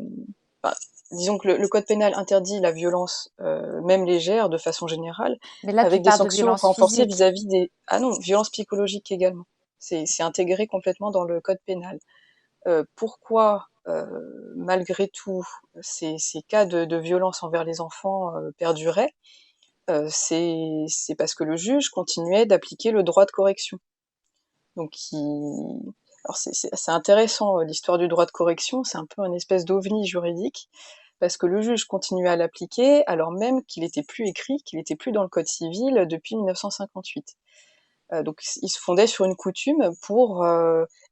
Speaker 2: Enfin, disons que le code pénal interdit la violence, même légère, de façon générale,
Speaker 1: Mais là, tu
Speaker 2: avec des
Speaker 1: parles de
Speaker 2: sanctions
Speaker 1: violence
Speaker 2: renforcées
Speaker 1: physique.
Speaker 2: vis-à-vis des. Ah non, violence psychologique également. C'est intégré complètement dans le code pénal. Pourquoi, malgré tout, ces cas de violence envers les enfants perduraient? C'est parce que le juge continuait d'appliquer le droit de correction. Donc alors c'est intéressant, l'histoire du droit de correction, c'est un peu un espèce d'ovni juridique, parce que le juge continuait à l'appliquer alors même qu'il était plus écrit, qu'il était plus dans le code civil depuis 1958. Donc il se fondait sur une coutume pour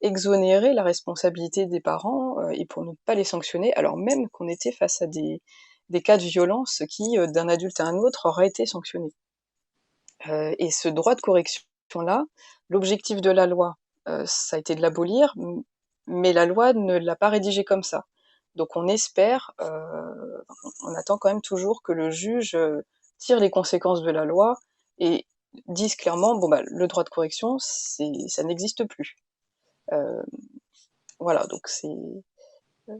Speaker 2: exonérer la responsabilité des parents et pour ne pas les sanctionner, alors même qu'on était face à des cas de violence qui, d'un adulte à un autre, auraient été sanctionnés. Et ce droit de correction-là, l'objectif de la loi, ça a été de l'abolir, mais la loi ne l'a pas rédigé comme ça. Donc on espère, on attend quand même toujours que le juge tire les conséquences de la loi et dise clairement, bon bah le droit de correction, ça n'existe plus. Voilà, donc c'est, je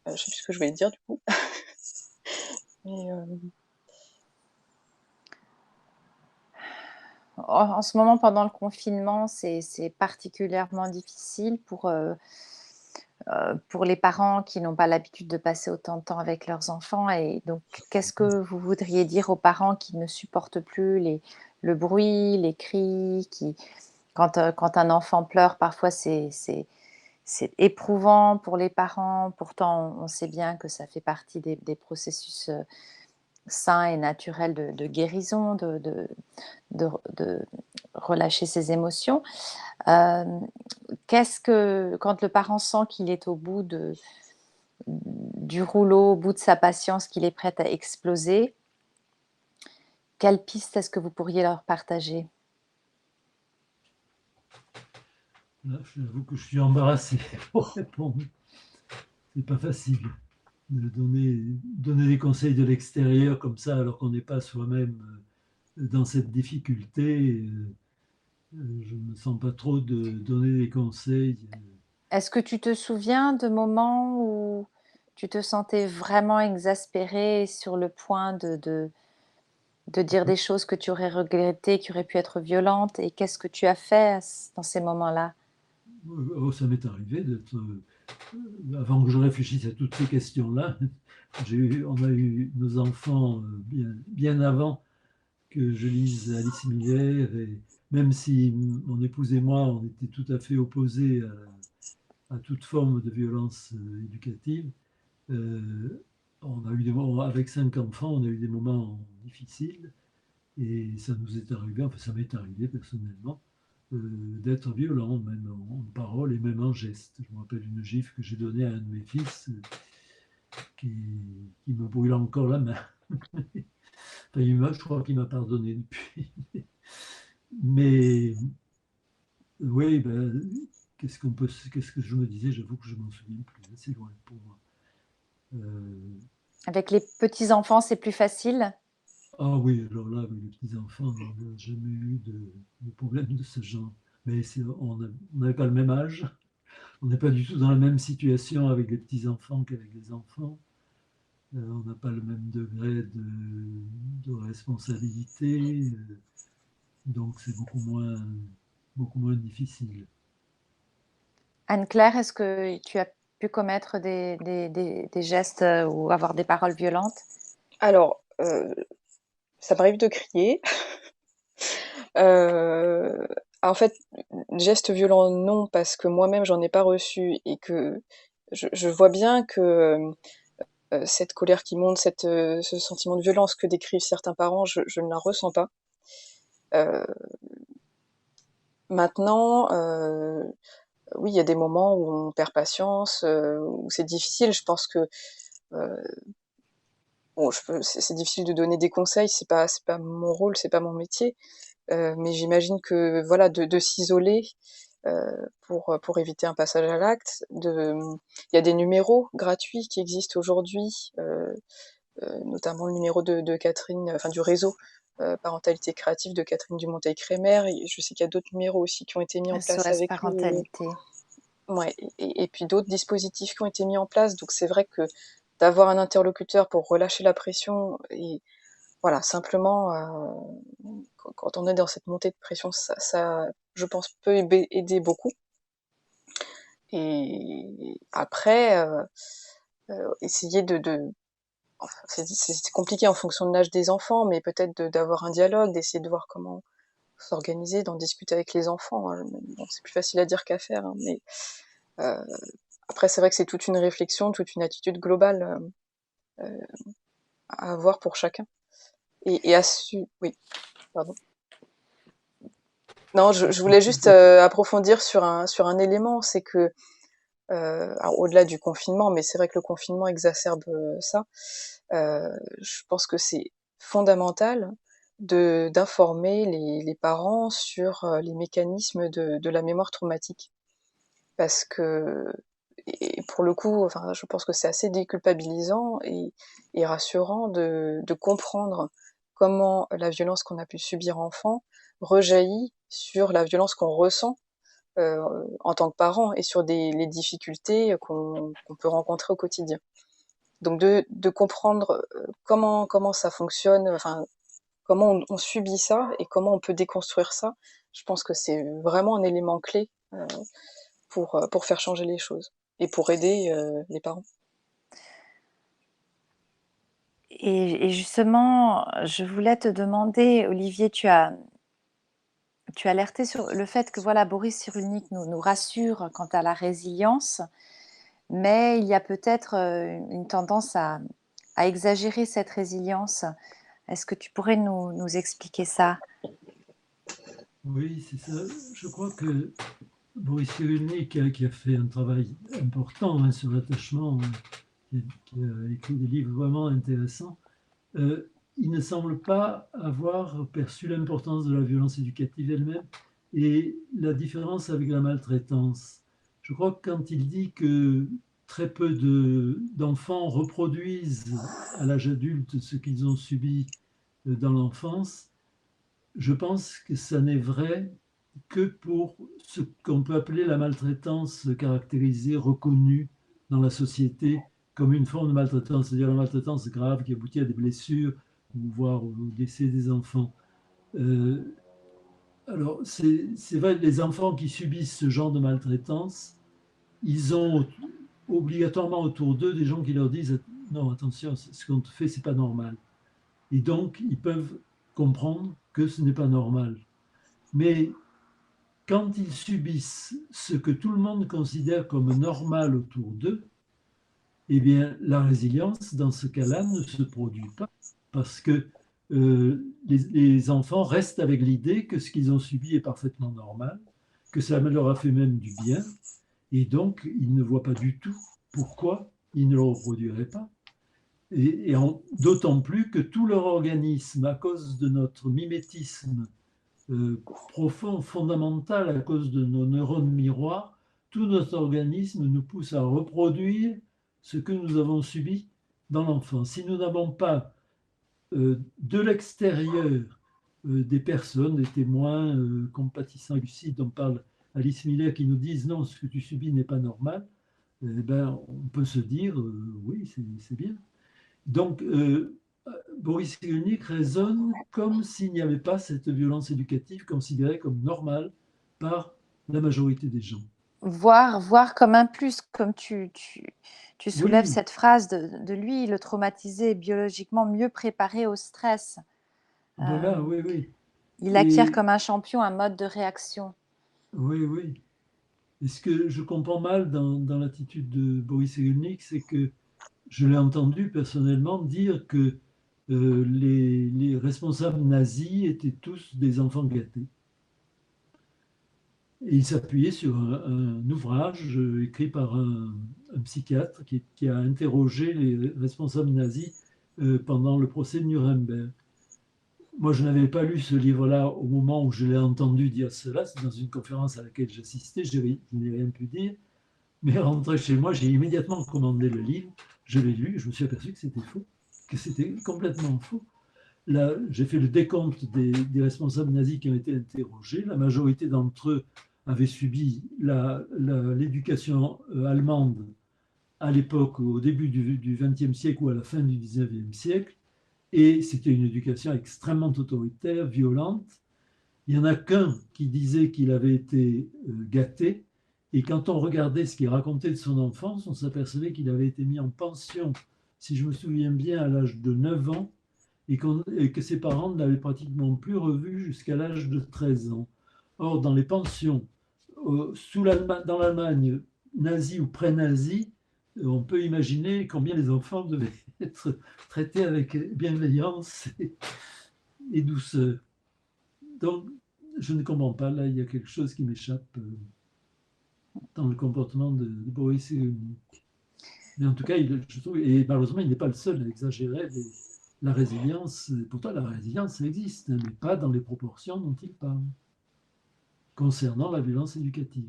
Speaker 2: sais plus ce que je voulais dire du coup. Mais,
Speaker 1: En ce moment, pendant le confinement, c'est particulièrement difficile pour les parents qui n'ont pas l'habitude de passer autant de temps avec leurs enfants. Et donc, qu'est-ce que vous voudriez dire aux parents qui ne supportent plus le bruit, les cris, quand un enfant pleure, parfois c'est éprouvant pour les parents. Pourtant, on sait bien que ça fait partie des processus sains et naturels de guérison, de relâcher ses émotions. Quand le parent sent qu'il est au bout du rouleau, au bout de sa patience, qu'il est prêt à exploser, quelle piste est-ce que vous pourriez leur partager?
Speaker 3: Là, j'avoue que je suis embarrassé pour répondre. C'est pas facile de donner des conseils de l'extérieur comme ça alors qu'on n'est pas soi-même dans cette difficulté. Je ne me sens pas trop de donner des conseils.
Speaker 1: Est-ce que tu te souviens de moments où tu te sentais vraiment exaspéré et sur le point de dire des choses que tu aurais regrettées, qui auraient pu être violentes? Et qu'est-ce que tu as fait dans ces moments-là?
Speaker 3: Oh, ça m'est arrivé d'être, avant que je réfléchisse à toutes ces questions-là, on a eu nos enfants bien avant que je lise Alice Miller, et même si mon épouse et moi, on était tout à fait opposés à toute forme de violence éducative, on a eu des moments, avec 5 enfants, on a eu des moments difficiles, et ça nous est arrivé, enfin ça m'est arrivé personnellement, d'être violent, même en parole et même en geste. Je me rappelle une gifle que j'ai donnée à un de mes fils qui me brûle encore la main. Enfin, je crois qu'il m'a pardonné depuis. Mais oui, ben, qu'est-ce que je me disais? J'avoue que je m'en souviens plus. C'est loin pour moi.
Speaker 1: Avec les petits-enfants, c'est plus facile?
Speaker 3: Ah oui, alors là, avec les petits-enfants, on n'a jamais eu de problème de ce genre. Mais on n'avait pas le même âge. On n'est pas du tout dans la même situation avec les petits-enfants qu'avec les enfants. On n'a pas le même degré de responsabilité. Donc c'est beaucoup moins difficile.
Speaker 1: Anne-Claire, est-ce que tu as pu commettre des gestes ou avoir des paroles violentes?
Speaker 2: Alors, ça m'arrive de crier. Heu, En fait, geste violent, non, parce que moi-même j'en ai pas reçu et que je vois bien que, cette colère qui monte, ce sentiment de violence que décrivent certains parents, je ne la ressens pas. Heu, Maintenant, oui, il y a des moments où on perd patience, où c'est difficile. Je pense que, heu, bon, c'est difficile de donner des conseils, c'est pas mon rôle, c'est pas mon métier, mais j'imagine que, voilà, de s'isoler, pour éviter un passage à l'acte, il y a des numéros gratuits qui existent aujourd'hui, notamment le numéro de Catherine, enfin du réseau, parentalité créative de Catherine Dumonteil-Crémer, et je sais qu'il y a d'autres numéros aussi qui ont été mis en place
Speaker 1: SOS
Speaker 2: avec le
Speaker 1: parentalité.
Speaker 2: ouais, et puis d'autres dispositifs qui ont été mis en place. Donc c'est vrai que d'avoir un interlocuteur pour relâcher la pression et voilà, simplement, quand on est dans cette montée de pression, ça je pense peut aider beaucoup. Et après, essayer enfin, c'est compliqué en fonction de l'âge des enfants, mais peut-être d'avoir un dialogue, d'essayer de voir comment s'organiser, d'en discuter avec les enfants, hein. Bon, c'est plus facile à dire qu'à faire, hein, mais heu, après c'est vrai que c'est toute une réflexion, toute une attitude globale, à avoir pour chacun et à su oui, pardon. Non, je voulais juste, approfondir sur un élément, c'est que, alors au-delà du confinement, mais c'est vrai que le confinement exacerbe, ça. Je pense que c'est fondamental de d'informer les parents sur, les mécanismes de la mémoire traumatique. Parce que et pour le coup, enfin, je pense que c'est assez déculpabilisant et rassurant de comprendre comment la violence qu'on a pu subir enfant rejaillit sur la violence qu'on ressent, heu, en tant que parent et sur les difficultés qu'on peut rencontrer au quotidien. Donc de comprendre, comment ça fonctionne, enfin, comment on subit ça et comment on peut déconstruire ça, je pense que c'est vraiment un élément clé, pour faire changer les choses et pour aider, les parents.
Speaker 1: Et justement, je voulais te demander, Olivier, tu as alerté sur le fait que voilà, Boris Cyrulnik nous rassure quant à la résilience, mais il y a peut-être une tendance à exagérer cette résilience. Est-ce que tu pourrais nous expliquer ça?
Speaker 3: Oui, c'est ça. Je crois que Boris Cyrulnik, qui a fait un travail important, hein, sur l'attachement, qui a écrit des livres vraiment intéressants, il ne semble pas avoir perçu l'importance de la violence éducative elle-même et la différence avec la maltraitance. Je crois que quand il dit que très peu d'enfants reproduisent à l'âge adulte ce qu'ils ont subi dans l'enfance, je pense que ça n'est vrai que pour ce qu'on peut appeler la maltraitance caractérisée, reconnue dans la société comme une forme de maltraitance, c'est-à-dire la maltraitance grave qui aboutit à des blessures, voire au décès des enfants. Euh, alors, c'est vrai, les enfants qui subissent ce genre de maltraitance, ils ont obligatoirement autour d'eux des gens qui leur disent non, attention, ce qu'on te fait, c'est pas normal. Et donc, ils peuvent comprendre que ce n'est pas normal. Mais quand ils subissent ce que tout le monde considère comme normal autour d'eux, eh bien, la résilience, dans ce cas-là, ne se produit pas parce que les enfants restent avec l'idée que ce qu'ils ont subi est parfaitement normal, que ça leur a fait même du bien, et donc ils ne voient pas du tout pourquoi ils ne le reproduiraient pas. Et d'autant plus que tout leur organisme, à cause de notre mimétisme profond, fondamental, à cause de nos neurones miroirs, tout notre organisme nous pousse à reproduire ce que nous avons subi dans l'enfance. Si nous n'avons pas de l'extérieur des personnes, des témoins compatissants, lucides, dont parle Alice Miller, qui nous disent non, ce que tu subis n'est pas normal, eh ben, on peut se dire oui, c'est bien. Donc, Boris Cyrulnik raisonne comme s'il n'y avait pas cette violence éducative considérée comme normale par la majorité des gens.
Speaker 1: voir comme un plus, comme tu soulèves
Speaker 3: Oui,
Speaker 1: cette phrase de lui, le traumatisé, biologiquement mieux préparé au stress.
Speaker 3: voilà, oui, oui.
Speaker 1: Il acquiert
Speaker 3: Et
Speaker 1: comme un champion un mode de réaction.
Speaker 3: oui, oui. Et ce que je comprends mal dans l'attitude de Boris Cyrulnik, c'est que je l'ai entendu personnellement dire que les responsables nazis étaient tous des enfants gâtés. Et il s'appuyait sur un ouvrage écrit par un psychiatre qui a interrogé les responsables nazis pendant le procès de Nuremberg. Moi, je n'avais pas lu ce livre-là au moment où je l'ai entendu dire cela. C'est dans une conférence à laquelle j'assistais. Je n'ai rien pu dire. Mais rentré chez moi, j'ai immédiatement commandé le livre. Je l'ai lu. Je me suis aperçu que c'était faux, que c'était complètement faux. Là, j'ai fait le décompte des responsables nazis qui ont été interrogés. La majorité d'entre eux avaient subi l'éducation allemande à l'époque, au début du XXe siècle ou à la fin du XIXe siècle. Et c'était une éducation extrêmement autoritaire, violente. Il n'y en a qu'un qui disait qu'il avait été gâté. Et quand on regardait ce qu'il racontait de son enfance, on s'apercevait qu'il avait été mis en pension, si je me souviens bien, à l'âge de 9 ans, et que ses parents ne l'avaient pratiquement plus revu jusqu'à l'âge de 13 ans. Or, dans les pensions, dans l'Allemagne nazie ou pré-nazie, on peut imaginer combien les enfants devaient être traités avec bienveillance et douceur. Donc, je ne comprends pas. Là, il y a quelque chose qui m'échappe dans le comportement de Boris Cyrulnik. Mais en tout cas, je trouve, et malheureusement, il n'est pas le seul à exagérer la résilience. Pourtant, la résilience existe, mais pas dans les proportions dont il parle, concernant la violence éducative.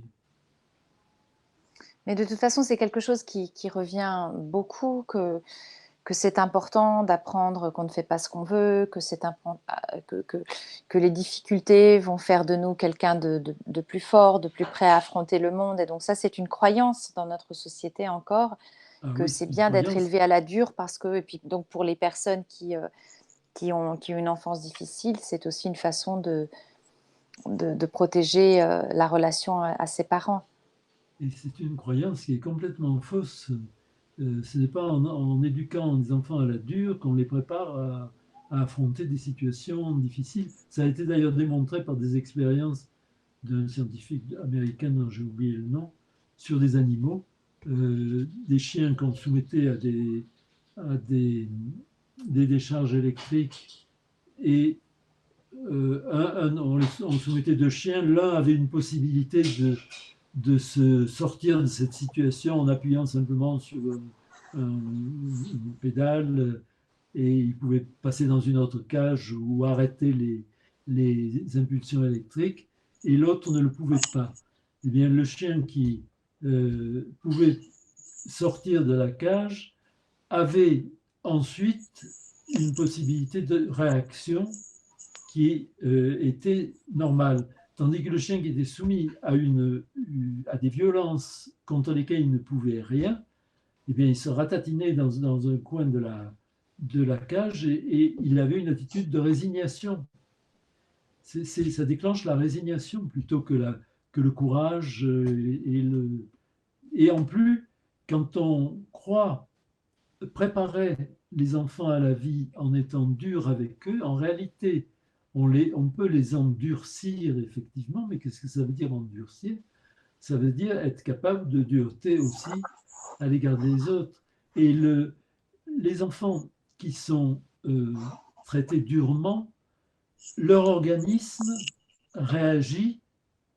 Speaker 1: Mais de toute façon, c'est quelque chose qui revient beaucoup, que c'est important d'apprendre qu'on ne fait pas ce qu'on veut, que les difficultés vont faire de nous quelqu'un de plus fort, de plus prêt à affronter le monde. Et donc ça, c'est une croyance dans notre société encore,
Speaker 3: Ah
Speaker 1: que
Speaker 3: oui,
Speaker 1: c'est
Speaker 3: c'est une
Speaker 1: bien d'être
Speaker 3: croyance.
Speaker 1: élevé à la dure parce que, et puis donc pour les personnes qui ont une enfance difficile, c'est aussi une façon de protéger la relation à ses parents.
Speaker 3: Et c'est une croyance qui est complètement fausse. Ce n'est pas en éduquant des enfants à la dure qu'on les prépare à affronter des situations difficiles. Ça a été d'ailleurs démontré par des expériences d'un scientifique américain dont j'ai oublié le nom, sur des animaux, des chiens qu'on soumettait à des décharges électriques et on soumettait deux chiens, l'un avait une possibilité de se sortir de cette situation en appuyant simplement sur une pédale et il pouvait passer dans une autre cage ou arrêter les impulsions électriques et l'autre ne le pouvait pas. Eh bien, le chien qui pouvait sortir de la cage avait ensuite une possibilité de réaction qui était normale. Tandis que le chien qui était soumis à des violences contre lesquelles il ne pouvait rien, eh bien, il se ratatinait dans un coin de la cage et il avait une attitude de résignation. Ça déclenche la résignation plutôt que le courage. Et en plus, quand on croit préparer les enfants à la vie en étant dur avec eux, en réalité, on peut les endurcir effectivement, mais qu'est-ce que ça veut dire endurcir? Ça veut dire être capable de dureté aussi à l'égard des autres. Et les enfants qui sont traités durement, leur organisme réagit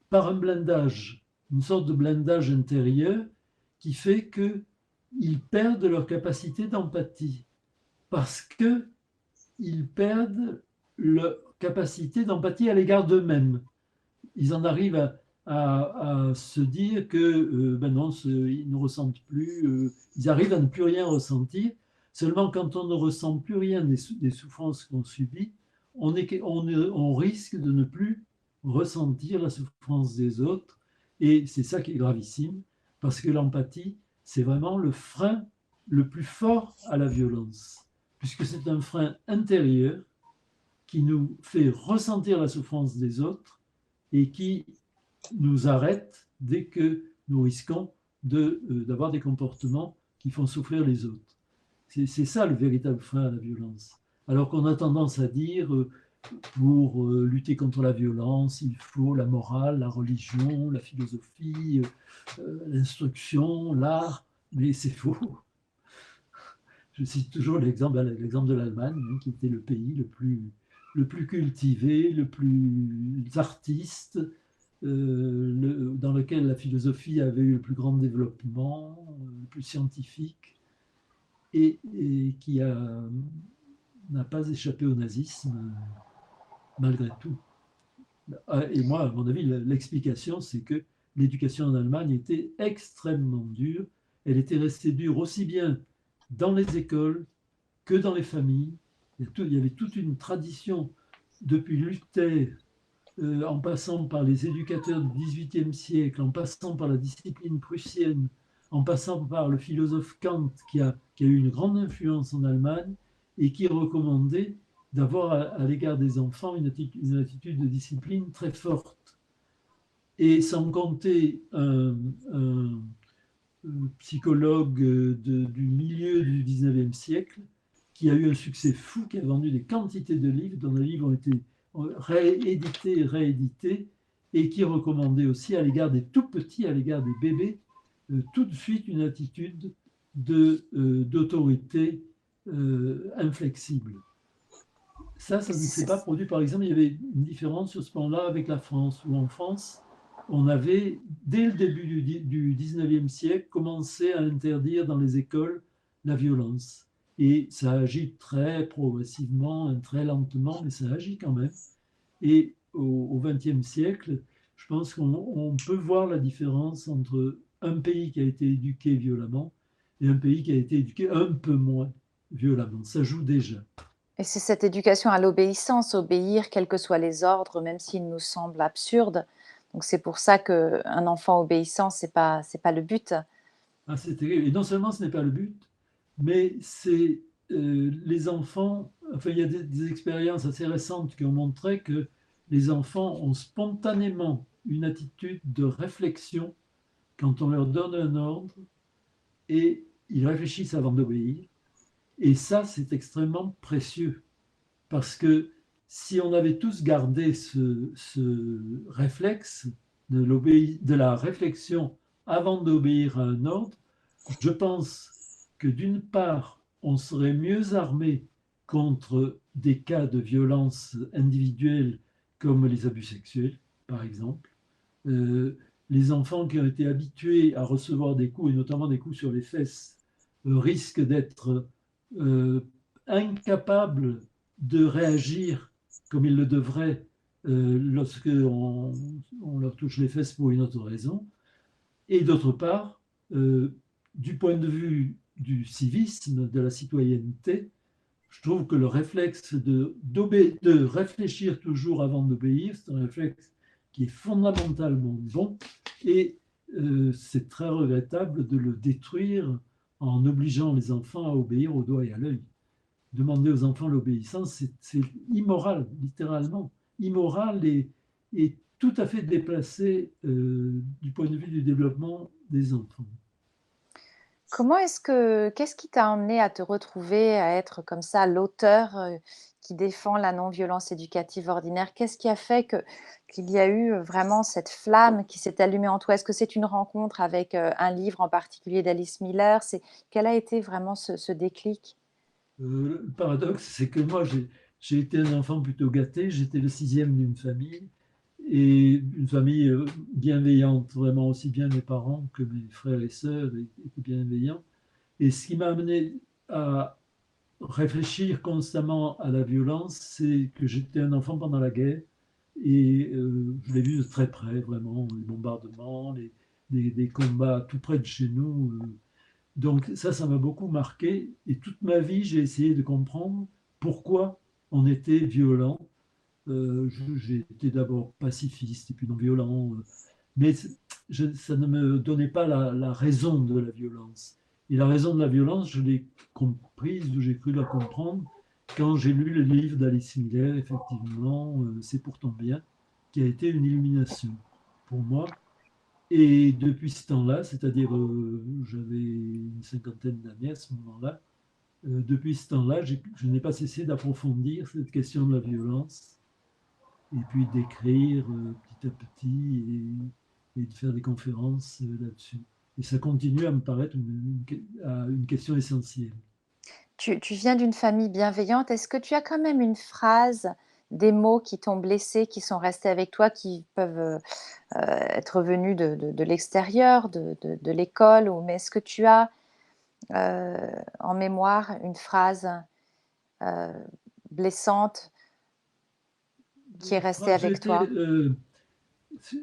Speaker 3: par un blindage, une sorte de blindage intérieur qui fait qu'ils perdent leur capacité d'empathie parce qu'ils perdent leur capacité d'empathie à l'égard d'eux-mêmes. Ils en arrivent à se dire que ben non, ils ne ressentent plus, ils arrivent à ne plus rien ressentir. Seulement quand on ne ressent plus rien des souffrances qu'on subit, on risque de ne plus ressentir la souffrance des autres. Et c'est ça qui est gravissime, parce que l'empathie, c'est vraiment le frein le plus fort à la violence, puisque c'est un frein intérieur qui nous fait ressentir la souffrance des autres et qui nous arrête dès que nous risquons d'avoir des comportements qui font souffrir les autres. C'est ça le véritable frein à la violence. Alors qu'on a tendance à dire, pour lutter contre la violence, il faut la morale, la religion, la philosophie, l'instruction, l'art, mais c'est faux. Je cite toujours l'exemple de l'Allemagne, hein, qui était le pays le plus cultivé, le plus artiste, dans lequel la philosophie avait eu le plus grand développement, le plus scientifique, et qui n'a pas échappé au nazisme, malgré tout. Et moi, à mon avis, l'explication, c'est que l'éducation en Allemagne était extrêmement dure. Elle était restée dure aussi bien dans les écoles que dans les familles. Il y avait toute une tradition depuis Luther, en passant par les éducateurs du XVIIIe siècle, en passant par la discipline prussienne, en passant par le philosophe Kant, qui a eu une grande influence en Allemagne et qui recommandait d'avoir à l'égard des enfants une attitude de discipline très forte. Et sans compter un psychologue du milieu du 19e siècle qui a eu un succès fou, qui a vendu des quantités de livres, dont les livres ont été réédités, et qui recommandait aussi à l'égard des tout petits, à l'égard des bébés, tout de suite une attitude d'autorité inflexible. Ça ne s'est pas produit. Par exemple, il y avait une différence sur ce plan-là avec la France, où en France, on avait, dès le début du 19e siècle, commencé à interdire dans les écoles la violence. Et ça agit très progressivement, très lentement, mais ça agit quand même. Et au XXe siècle, je pense qu'on peut voir la différence entre un pays qui a été éduqué violemment et un pays qui a été éduqué un peu moins violemment. Ça joue déjà.
Speaker 1: Et c'est cette éducation à l'obéissance, obéir quels que soient les ordres, même s'ils nous semblent absurdes. Donc c'est pour ça qu'un enfant obéissant, c'est pas le but.
Speaker 3: Ah, c'est terrible. Et non seulement ce n'est pas le but, mais c'est les enfants. Enfin, il y a des expériences assez récentes qui ont montré que les enfants ont spontanément une attitude de réflexion quand on leur donne un ordre et ils réfléchissent avant d'obéir. Et ça, c'est extrêmement précieux parce que si on avait tous gardé ce réflexe de la réflexion avant d'obéir à un ordre, je pense que d'une part, on serait mieux armé contre des cas de violence individuelle comme les abus sexuels, par exemple. Les enfants qui ont été habitués à recevoir des coups, et notamment des coups sur les fesses, risquent d'être incapables de réagir comme ils le devraient lorsque on leur touche les fesses pour une autre raison. Et d'autre part, du point de vue du civisme, de la citoyenneté, je trouve que le réflexe de réfléchir toujours avant d'obéir, c'est un réflexe qui est fondamentalement bon et c'est très regrettable de le détruire en obligeant les enfants à obéir au doigt et à l'œil. Demander aux enfants l'obéissance, c'est immoral, littéralement. Immoral et tout à fait déplacé du point de vue du développement des enfants.
Speaker 1: Qu'est-ce qui t'a emmené à te retrouver à être comme ça l'auteur qui défend la non-violence éducative ordinaire? Qu'est-ce qui a fait qu'il y a eu vraiment cette flamme qui s'est allumée en toi? Est-ce que c'est une rencontre avec un livre en particulier d'Alice Miller? Quel a été vraiment ce déclic?
Speaker 3: Le paradoxe, c'est que moi, j'ai été un enfant plutôt gâté. J'étais le sixième d'une famille, et une famille bienveillante, vraiment aussi bien mes parents que mes frères et sœurs étaient bienveillants. Et ce qui m'a amené à réfléchir constamment à la violence, c'est que j'étais un enfant pendant la guerre, et je l'ai vu de très près, vraiment, les bombardements, des combats tout près de chez nous. Donc ça m'a beaucoup marqué. Et toute ma vie, j'ai essayé de comprendre pourquoi on était violent. J'ai été d'abord pacifiste et puis non violent. Mais ça ne me donnait pas la raison de la violence. Et la raison de la violence, je l'ai comprise, ou j'ai cru la comprendre, quand j'ai lu le livre d'Alice Miller, effectivement, C'est pour ton bien, qui a été une illumination pour moi. Et depuis ce temps-là, c'est-à-dire j'avais une cinquantaine d'années à ce moment-là, depuis ce temps-là, je n'ai pas cessé d'approfondir cette question de la violence et puis d'écrire petit à petit et de faire des conférences là-dessus. Et ça continue à me paraître une question essentielle.
Speaker 1: Tu viens d'une famille bienveillante. Est-ce que tu as quand même une phrase, des mots qui t'ont blessé, qui sont restés avec toi, qui peuvent être venus de l'extérieur, de l'école, mais est-ce que tu as en mémoire une phrase euh, blessante qui est restée
Speaker 3: J'ai
Speaker 1: avec
Speaker 3: été
Speaker 1: toi?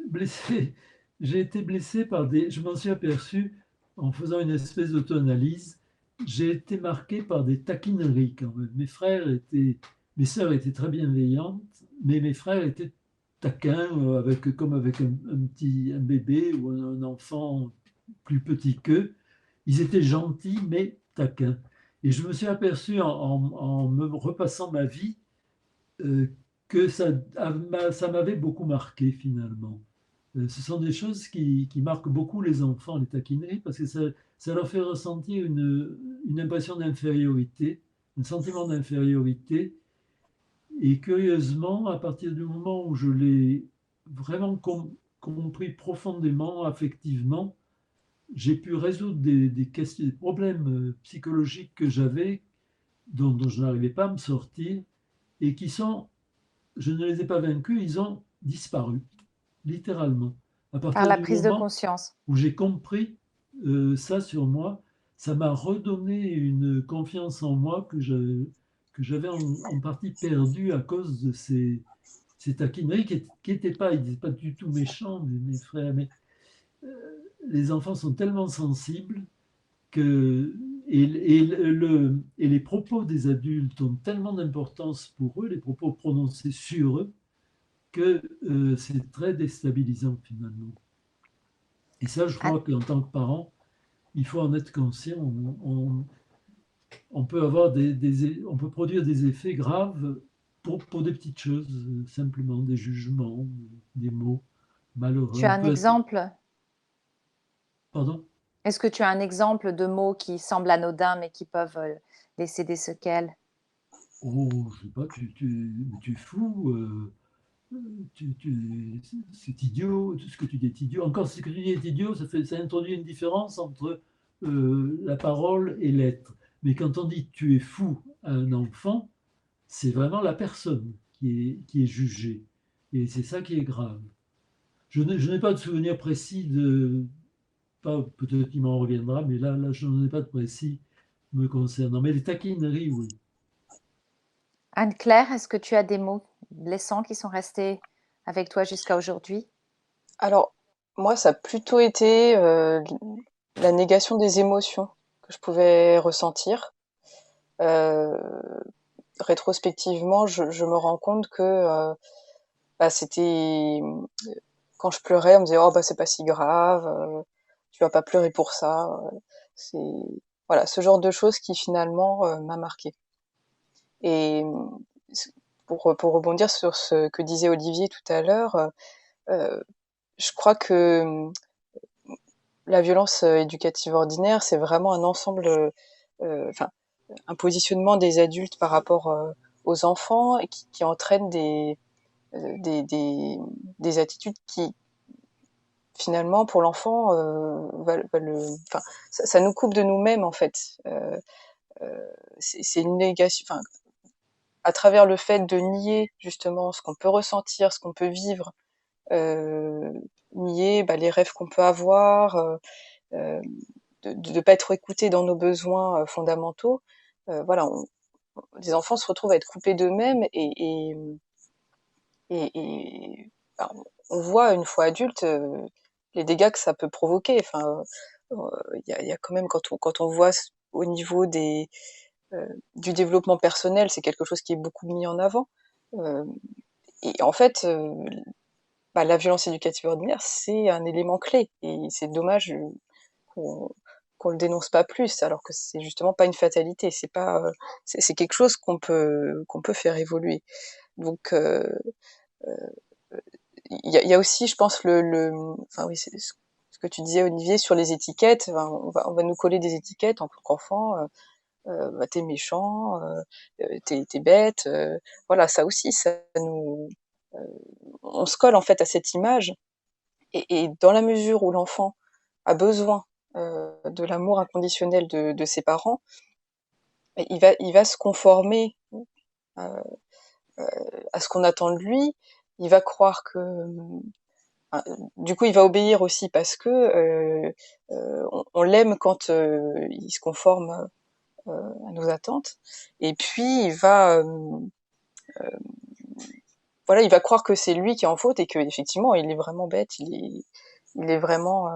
Speaker 3: blessé, j'ai été blessé par des. Je m'en suis aperçu en faisant une espèce d'auto-analyse. J'ai été marqué par des taquineries quand même. Mes sœurs étaient très bienveillantes, mais mes frères étaient taquins, comme avec un bébé ou un enfant plus petit qu'eux. Ils étaient gentils, mais taquins. Et je me suis aperçu en me repassant ma vie euh, que ça m'avait beaucoup marqué finalement. Ce sont des choses qui marquent beaucoup les enfants, les taquineries, parce que ça leur fait ressentir une impression d'infériorité, un sentiment d'infériorité. Et curieusement, à partir du moment où je l'ai vraiment compris profondément, affectivement, j'ai pu résoudre des questions, des problèmes psychologiques que j'avais, dont je n'arrivais pas à me sortir, et je ne les ai pas vaincus, ils ont disparu, littéralement. À
Speaker 1: Par
Speaker 3: partir
Speaker 1: la
Speaker 3: du
Speaker 1: prise de
Speaker 3: moment
Speaker 1: conscience.
Speaker 3: où j'ai compris ça sur moi, ça m'a redonné une confiance en moi que j'avais en partie perdue à cause de ces taquineries qui étaient pas, ils n'étaient pas du tout méchants, mes frères, mais les enfants sont tellement sensibles que, et les propos des adultes ont tellement d'importance pour eux, les propos prononcés sur eux, que c'est très déstabilisant finalement. Et ça, je
Speaker 1: Anne,
Speaker 3: crois qu'en tant que parent, il faut en être conscient. On peut avoir on peut produire des effets graves pour des petites choses, simplement des jugements, des mots malheureux.
Speaker 1: tu as
Speaker 3: On
Speaker 1: un
Speaker 3: peut être,
Speaker 1: exemple?
Speaker 3: pardon?
Speaker 1: Est-ce que tu as un exemple de mots qui semblent anodins mais qui peuvent laisser des séquelles?
Speaker 3: Oh, je sais pas, tu es fou, c'est idiot, tout ce que tu dis est idiot. Encore ce que tu dis est idiot, ça introduit une différence entre la parole et l'être. Mais quand on dit tu es fou à un enfant, c'est vraiment la personne qui est jugée. Et c'est ça qui est grave. Je n'ai pas de souvenir précis peut-être qu'il m'en reviendra, mais là, je n'en ai pas de précis me concernant. Mais les taquineries, oui.
Speaker 1: Anne-Claire, est-ce que tu as des mots blessants qui sont restés avec toi jusqu'à aujourd'hui?
Speaker 2: Alors, moi, ça a plutôt été la négation des émotions que je pouvais ressentir. Euh, Rétrospectivement, je me rends compte que bah, c'était quand je pleurais, on me disait oh bah c'est pas si grave, tu vas pas pleurer pour ça. C'est voilà ce genre de choses qui finalement m'a marqué. Et pour rebondir sur ce que disait Olivier tout à l'heure, euh, je crois que la violence éducative ordinaire, c'est vraiment un ensemble, enfin un positionnement des adultes par rapport aux enfants et qui entraîne des, des, des attitudes qui, finalement, pour l'enfant, enfin, ça nous coupe de nous-mêmes, en fait. C'est une négation, enfin, à travers le fait de nier, justement, ce qu'on peut ressentir, ce qu'on peut vivre, euh, nier bah, les rêves qu'on peut avoir, euh, de ne pas être écouté dans nos besoins fondamentaux, voilà, les enfants se retrouvent à être coupés d'eux-mêmes et bah, on voit une fois adulte les dégâts que ça peut provoquer. Enfin, y a quand même quand on voit au niveau du développement personnel, c'est quelque chose qui est beaucoup mis en avant. Euh, et en fait, bah, la violence éducative ordinaire, c'est un élément clé. Et c'est dommage qu'on qu'on le dénonce pas plus, alors que c'est justement pas une fatalité. C'est pas, c'est quelque chose qu'on peut faire évoluer. Donc, il y a aussi, je pense, enfin oui, que tu disais, Olivier, sur les étiquettes. Enfin, on va nous coller des étiquettes en tant qu'enfant. Bah, t'es méchant, t'es bête. Voilà, ça aussi, ça nous, euh, on se colle en fait à cette image. Et dans la mesure où l'enfant a besoin de l'amour inconditionnel de ses parents, il va se conformer euh, à ce qu'on attend de lui. Il va croire que, du coup, il va obéir aussi parce que on l'aime quand il se conforme à nos attentes. Et puis voilà, il va croire que c'est lui qui est en faute et que effectivement, il est vraiment bête, il est vraiment,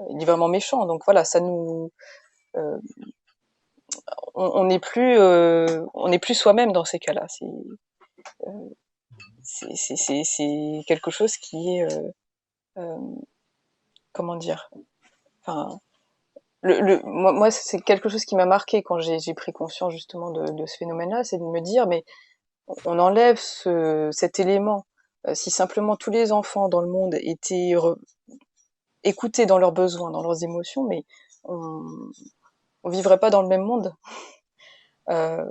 Speaker 2: il est vraiment méchant. Donc voilà, ça nous, euh, on n'est plus soi-même dans ces cas-là. Euh, c'est quelque chose qui est, euh, comment dire, enfin, moi, c'est quelque chose qui m'a marqué quand j'ai pris conscience justement de ce phénomène-là, c'est de me dire, mais on enlève cet élément. Si simplement tous les enfants dans le monde étaient écoutés dans leurs besoins, dans leurs émotions, mais on, on vivrait pas dans le même monde. Euh,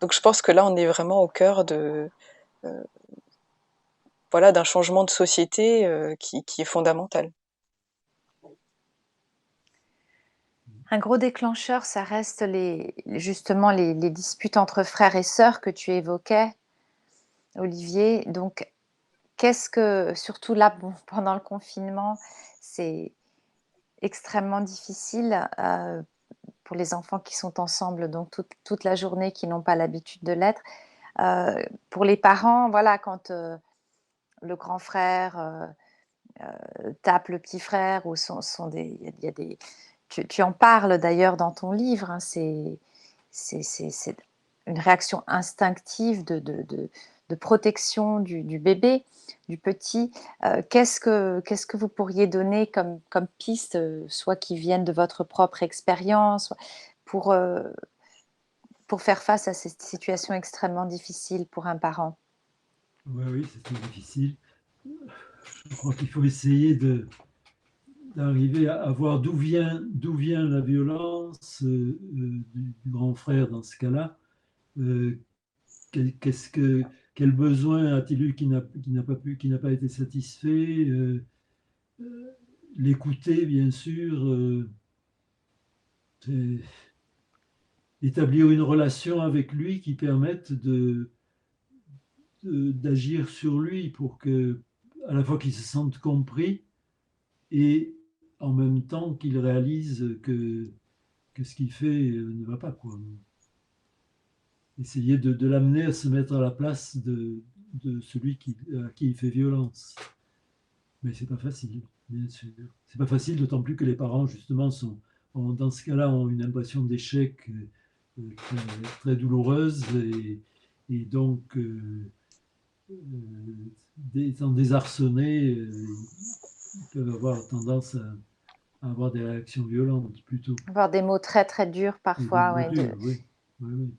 Speaker 2: donc je pense que là, on est vraiment au cœur euh, voilà, d'un changement de société qui est fondamental.
Speaker 1: Un gros déclencheur, ça reste justement les disputes entre frères et sœurs que tu évoquais, Olivier. Donc, qu'est-ce que, surtout là, bon, pendant le confinement, c'est extrêmement difficile pour les enfants qui sont ensemble donc toute la journée, qui n'ont pas l'habitude de l'être. Pour les parents, voilà, quand le grand frère tape le petit frère, ou il y a des, tu en parles d'ailleurs dans ton livre, hein, c'est une réaction instinctive de protection du bébé, du petit. Qu'est-ce que vous pourriez donner comme piste, soit qui viennent de votre propre expérience, pour, euh, pour faire face à cette situation extrêmement difficile pour un parent?
Speaker 3: Ouais, oui, c'est très difficile. Je crois qu'il faut essayer d'arriver à voir d'où vient la violence du grand frère dans ce cas-là. Euh, qu'est-ce que, quel besoin a-t-il eu qui n'a pas pu, qui n'a pas été satisfait? L'écouter, bien sûr. Établir une relation avec lui qui permette d'agir sur lui pour que, à la fois qu'il se sente compris et en même temps qu'il réalise que ce qu'il fait ne va pas, quoi. Essayer de l'amener à se mettre à la place de celui à qui il fait violence. Mais c'est pas facile, bien sûr. C'est pas facile, d'autant plus que les parents, justement, dans ce cas-là, ont une impression d'échec très, très douloureuse et donc, étant désarçonnés, ils peuvent avoir tendance à avoir des réactions violentes plutôt.
Speaker 1: Avoir des mots très très durs
Speaker 3: Et des
Speaker 1: parfois,
Speaker 3: mots
Speaker 1: ouais,
Speaker 3: durs, oui. Oui, oui.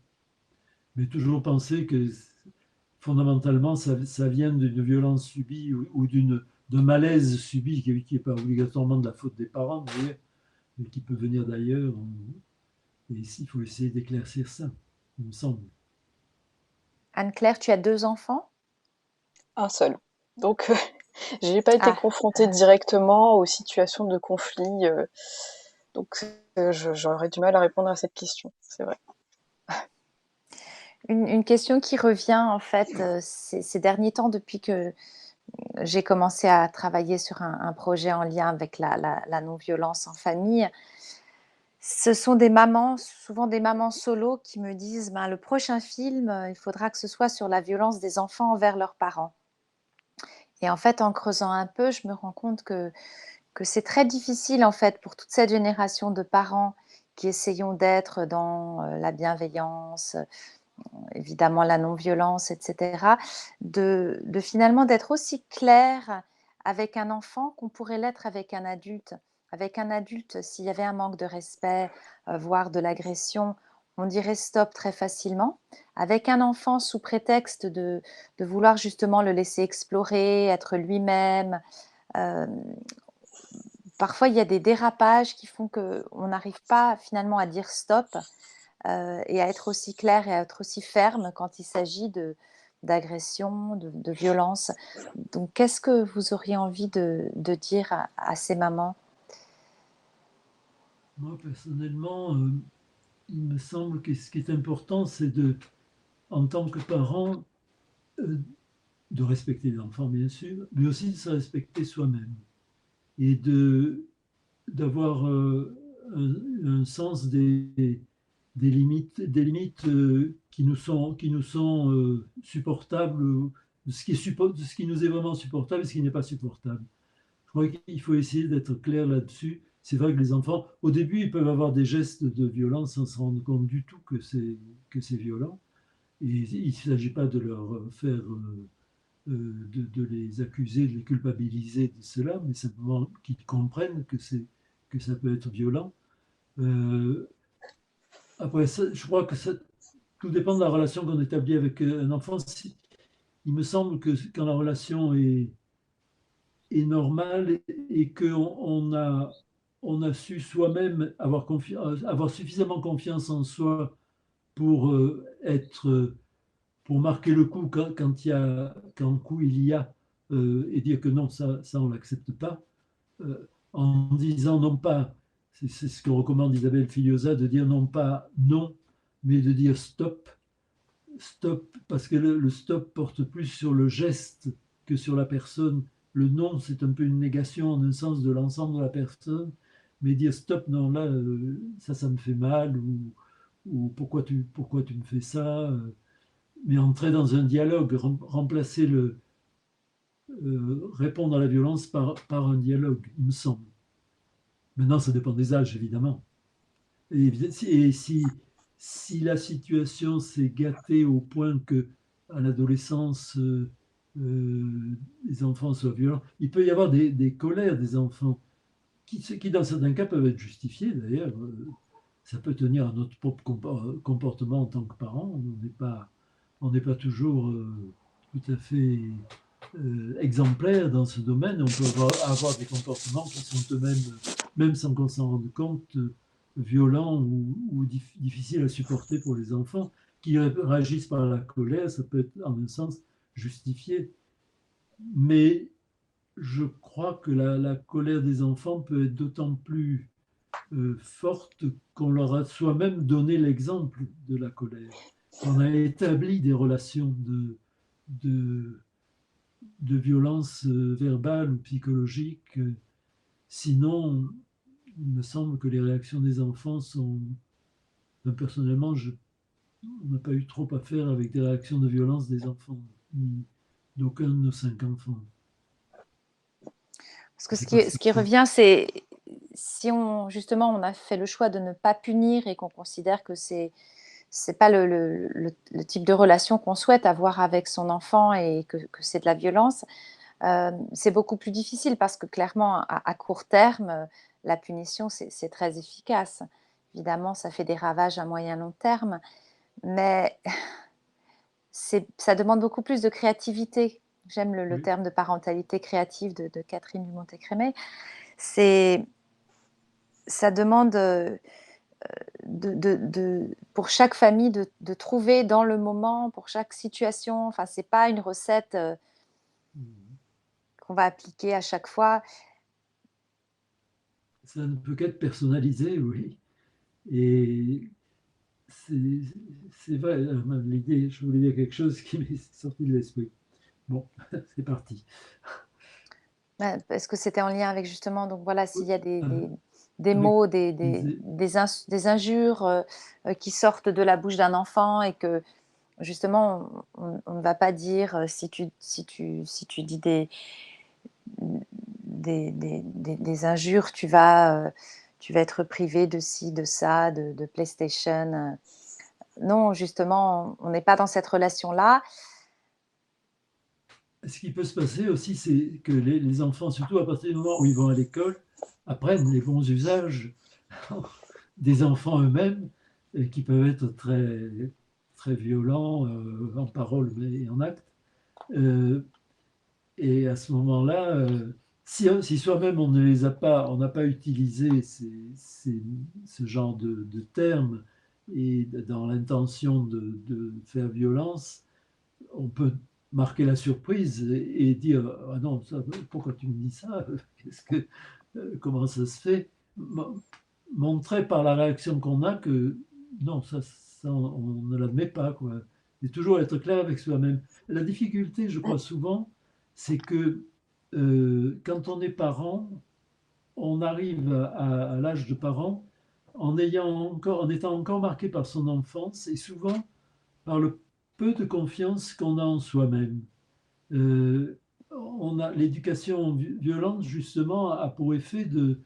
Speaker 3: Mais toujours penser que fondamentalement, ça vient d'une violence subie ou d'un malaise subi qui n'est pas obligatoirement de la faute des parents, d'ailleurs, mais qui peut venir d'ailleurs. Et il faut essayer d'éclaircir ça, il me semble.
Speaker 1: Anne-Claire, tu as 2 enfants?
Speaker 2: Un seul. Donc, j'ai pas été
Speaker 1: Ah,
Speaker 2: confrontée directement aux situations de conflit, donc j'aurais du mal à répondre à cette question, c'est vrai.
Speaker 1: une question qui revient en fait ces derniers temps, depuis que j'ai commencé à travailler sur un projet en lien avec la non-violence en famille. Ce sont des mamans, souvent des mamans solo, qui me disent ben, le prochain film, il faudra que ce soit sur la violence des enfants envers leurs parents. Et en fait, en creusant un peu, je me rends compte que c'est très difficile en fait pour toute cette génération de parents qui essayons d'être dans la bienveillance, évidemment la non-violence, etc., de finalement d'être aussi clair avec un enfant qu'on pourrait l'être avec un adulte. Avec un adulte, s'il y avait un manque de respect, voire de l'agression, on dirait stop très facilement. Avec un enfant, sous prétexte de vouloir justement le laisser explorer, être lui-même, euh, parfois il y a des dérapages qui font qu'on n'arrive pas finalement à dire stop et à être aussi clair et à être aussi ferme quand il s'agit d'agression, de violence. Donc, qu'est-ce que vous auriez envie de dire à ces mamans?
Speaker 3: Moi, personnellement, il me semble que ce qui est important, c'est en tant que parent, euh, de respecter l'enfant, bien sûr, mais aussi de se respecter soi-même et d'avoir un sens des limites qui nous sont supportables, de ce qui nous est vraiment supportable et ce qui n'est pas supportable. Je crois qu'il faut essayer d'être clair là-dessus. C'est vrai que les enfants, au début, ils peuvent avoir des gestes de violence sans se rendre compte du tout que c'est violent. Et il ne s'agit pas de leur faire, de les accuser, de les culpabiliser de cela, mais simplement qu'ils comprennent que ça peut être violent. Euh, Après, ça, je crois que tout dépend de la relation qu'on établit avec un enfant. Il me semble que quand la relation est normale et qu'on on a su soi-même avoir suffisamment confiance en soi pour pour marquer le coup quand coup il y a, et dire que non, ça on l'accepte pas, en disant non pas, c'est ce que recommande Isabelle Filiosa, de dire non pas non, mais de dire stop, stop, parce que le stop porte plus sur le geste que sur la personne. Le non, c'est un peu une négation en un sens de l'ensemble de la personne, mais dire stop, non, là, ça me fait mal, ou pourquoi tu me fais ça, mais entrer dans un dialogue, remplacer répondre à la violence par un dialogue, il me semble. Maintenant, ça dépend des âges, évidemment. Et si la situation s'est gâtée au point que à l'adolescence, les enfants soient violents, il peut y avoir des colères des enfants qui, dans certains cas, peuvent être justifiées d'ailleurs. Ça peut tenir à notre propre comportement en tant que parent. On n'est pas toujours tout à fait exemplaire dans ce domaine. On peut avoir des comportements qui sont eux-mêmes, même sans qu'on s'en rende compte, violents ou difficiles à supporter pour les enfants, qui réagissent par la colère. Ça peut être, en un sens, justifié. Mais je crois que la colère des enfants peut être d'autant plus forte qu'on leur a soi-même donné l'exemple de la colère. On a établi des relations de, de violence verbale ou psychologique. Sinon, il me semble que les réactions des enfants sont... Personnellement, on n'a pas eu trop à faire avec des réactions de violence des enfants, ni d'aucun de nos 5 enfants.
Speaker 1: Parce que
Speaker 3: C'est pas
Speaker 1: ce qui
Speaker 3: sûr.
Speaker 1: revient, c'est si justement on a fait le choix de ne pas punir et qu'on considère que c'est pas le type de relation qu'on souhaite avoir avec son enfant et que c'est de la violence, c'est beaucoup plus difficile parce que clairement, à court terme, la punition, c'est très efficace. Évidemment, ça fait des ravages à moyen long terme, mais ça demande beaucoup plus de créativité. J'aime le
Speaker 3: Oui.
Speaker 1: terme de parentalité créative de Catherine Dumont-Técrémé. Ça demande pour chaque famille de trouver dans le moment, pour chaque situation. Enfin, c'est pas une recette qu'on va appliquer à chaque fois.
Speaker 3: Ça ne peut qu'être personnalisé, oui. Et c'est vrai, l'idée, je voulais dire quelque chose qui m'est sorti de l'esprit. Bon, c'est parti.
Speaker 1: Parce que c'était en lien avec justement, donc voilà, s'il y a
Speaker 3: Euh,
Speaker 1: des
Speaker 3: Avec
Speaker 1: mots,
Speaker 3: des-
Speaker 1: des injures qui sortent de la bouche d'un enfant et que justement, on ne va pas dire si tu dis des injures, tu vas être privé de ci, de ça, de PlayStation. Non, justement, on n'est pas dans cette relation-là.
Speaker 3: Ce qui peut se passer aussi, c'est que les enfants, surtout à partir du moment où ils vont à l'école, apprennent les bons usages des enfants eux-mêmes, qui peuvent être très violents en parole et en acte. Euh, et à ce moment-là, si soi-même on ne les a pas, on n'a pas utilisé ce genre de termes et dans l'intention de faire violence, on peut marquer la surprise et dire ah non, pourquoi tu me dis ça? Qu'est-ce que, comment ça se fait? Montrer par la réaction qu'on a que non, ça on ne l'admet pas, quoi. Et toujours être clair avec soi-même. La difficulté, je crois souvent, c'est que quand on est parent, on arrive à l'âge de parent en étant encore marqué par son enfance et souvent par le peu de confiance qu'on a en soi-même. On a l'éducation violente justement a pour effet de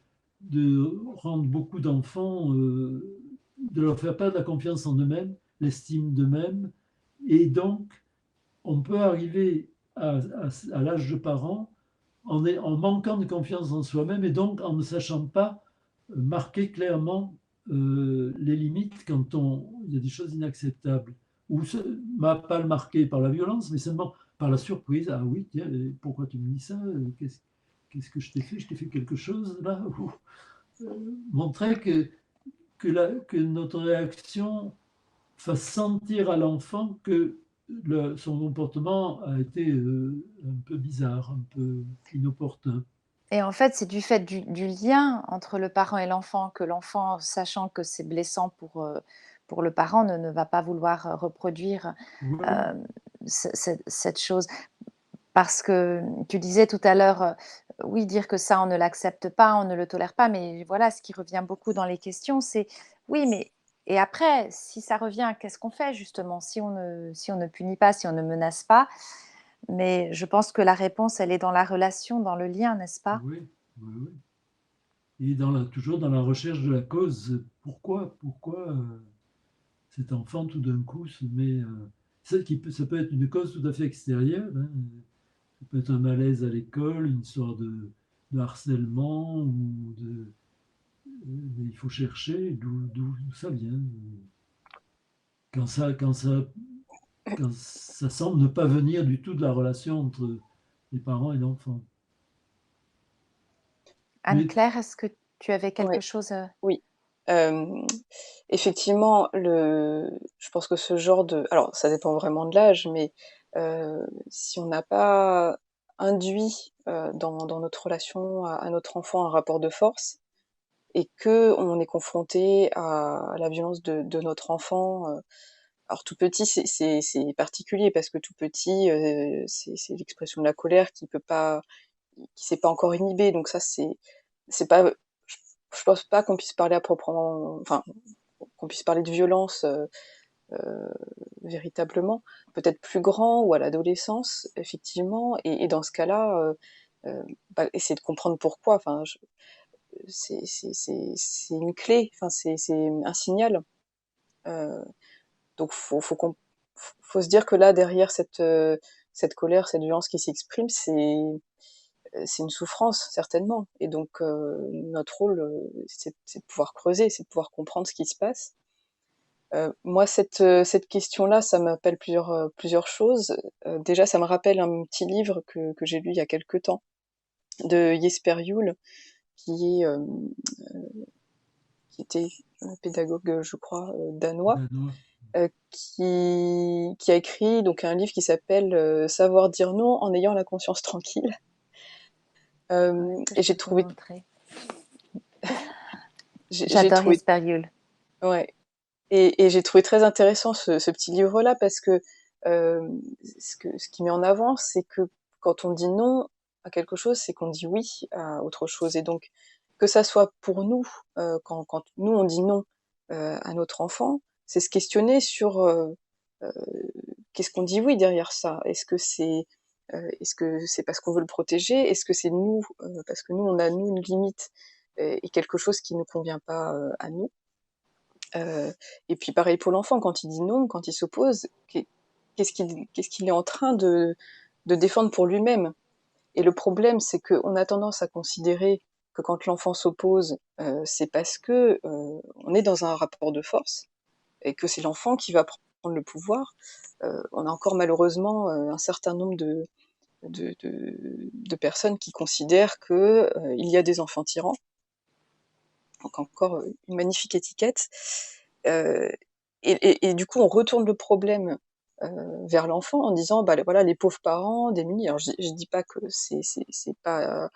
Speaker 3: rendre beaucoup d'enfants, de leur faire perdre la confiance en eux-mêmes, l'estime d'eux-mêmes, et donc on peut arriver à l'âge de parents en manquant de confiance en soi-même et donc en ne sachant pas marquer clairement les limites quand il y a des choses inacceptables. Ou pas le marquer par la violence, mais seulement par la surprise. Ah oui, tiens, pourquoi tu me dis ça? Qu'est-ce que je t'ai fait? Je t'ai fait quelque chose là? Montrer que notre réaction fasse sentir à l'enfant que son comportement a été un peu bizarre, un peu inopportun.
Speaker 1: Et en fait, c'est du fait du lien entre le parent et l'enfant que l'enfant, sachant que c'est blessant pour le parent, ne va pas vouloir reproduire
Speaker 3: Oui,
Speaker 1: euh, cette chose. Parce que tu disais tout à l'heure, oui, dire que ça, on ne l'accepte pas, on ne le tolère pas, mais voilà, ce qui revient beaucoup dans les questions, c'est oui, mais et après, si ça revient, qu'est-ce qu'on fait justement si on ne punit pas, si on ne menace pas? Mais je pense que la réponse, elle est dans la relation, dans le lien, n'est-ce pas?
Speaker 3: oui, oui, oui. Et toujours dans la recherche de la cause, pourquoi cet enfant tout d'un coup se met... ça peut être une cause tout à fait extérieure, hein. Ça peut être un malaise à l'école, une histoire de harcèlement, mais il faut chercher d'où ça vient. Quand ça, quand, ça, quand ça semble ne pas venir du tout de la relation entre les parents et l'enfant. Mais
Speaker 1: Anne-Claire, est-ce que tu avais
Speaker 2: Oui,
Speaker 1: quelque chose
Speaker 2: oui. Euh, Effectivement, je pense que ce genre de... Alors, ça dépend vraiment de l'âge, mais si on n'a pas induit dans notre relation à notre enfant un rapport de force et que on est confronté à la violence de notre enfant, alors tout petit, c'est particulier parce que tout petit, c'est l'expression de la colère qui s'est pas encore inhibée, donc ça, c'est pas... Je pense pas qu'on puisse parler à proprement... Enfin, qu'on puisse parler de violence véritablement, peut-être plus grand ou à l'adolescence, effectivement, et dans ce cas-là, essayer de comprendre pourquoi. Enfin, c'est une clé, enfin, c'est un signal. Euh, donc, faut se dire que là, derrière cette colère, cette violence qui s'exprime, c'est une souffrance certainement. Et donc, notre rôle, c'est de pouvoir creuser, c'est de pouvoir comprendre ce qui se passe. Moi, cette question-là, ça m'appelle plusieurs choses. Déjà, ça me rappelle un petit livre que j'ai lu il y a quelque temps de Jesper Juul, qui est qui était un pédagogue, je crois, danois,
Speaker 3: danois.
Speaker 2: qui a écrit donc un livre qui s'appelle Savoir dire non en ayant la conscience tranquille.
Speaker 1: ouais, que
Speaker 2: Et
Speaker 1: je peux te montrer?
Speaker 2: j'ai
Speaker 1: J'adore
Speaker 2: trouvé,
Speaker 1: Jesper Juhl.
Speaker 2: ouais, et j'ai trouvé très intéressant ce petit livre-là parce que ce qui met en avant, c'est que quand on dit non à quelque chose, c'est qu'on dit oui à autre chose. Et donc, que ça soit pour nous, quand nous on dit non à notre enfant, c'est se questionner sur euh, qu'est-ce qu'on dit oui derrière ça. Est-ce que c'est parce qu'on veut le protéger? Est-ce que c'est nous parce que nous on a nous une limite et quelque chose qui ne convient pas à nous? Et puis pareil pour l'enfant, quand il dit non, quand il s'oppose, qu'est-ce qu'il est en train de défendre pour lui-même? Et le problème, c'est qu'on a tendance à considérer que quand l'enfant s'oppose, c'est parce que on est dans un rapport de force et que c'est l'enfant qui va prendre le pouvoir. On a encore malheureusement un certain nombre de personnes qui considèrent que il y a des enfants tyrans. Donc encore une magnifique étiquette. Et du coup, on retourne le problème vers l'enfant en disant, bah voilà, les pauvres parents démunis. Alors je dis pas que c'est pas,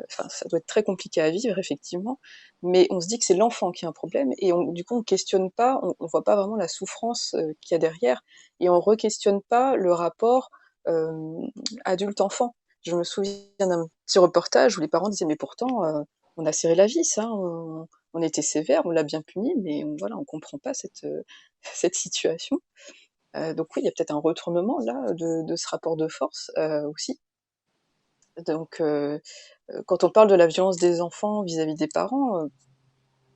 Speaker 2: enfin ça doit être très compliqué à vivre effectivement, mais on se dit que c'est l'enfant qui a un problème et du coup on questionne pas, on voit pas vraiment la souffrance qu'il y a derrière et on re-questionne pas le rapport adulte-enfant. Je me souviens d'un petit reportage où les parents disaient mais pourtant on a serré la vis, hein, on était sévère, on l'a bien puni, mais voilà, on comprend pas cette cette situation. Donc oui, il y a peut-être un retournement là de ce rapport de force aussi. Donc quand on parle de la violence des enfants vis-à-vis des parents,